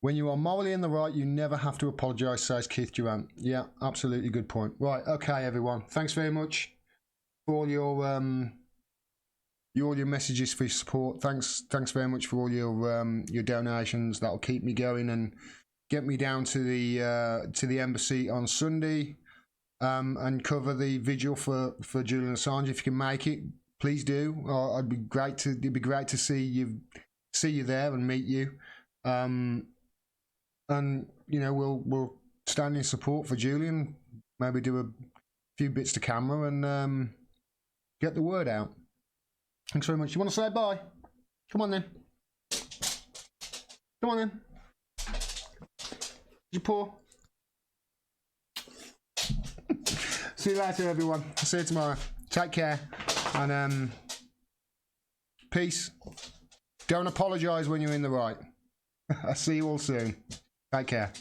When you are morally in the right, you never have to apologise, says Keith Durant. Yeah, absolutely good point. Right, okay, everyone. Thanks very much for all your messages for your support. Thanks very much for all your donations. That'll keep me going and get me down to the embassy on Sunday. And cover the vigil for Julian Assange. If you can make it, please do. It'd be great to see you there and meet you. And you know, we'll stand in support for Julian. Maybe do a few bits to camera and get the word out. Thanks very much. You want to say bye? Come on then. Come on then. You pour. See you later, everyone. I'll see you tomorrow. Take care. And peace. Don't apologise when you're in the right. I'll see you all soon. Take care.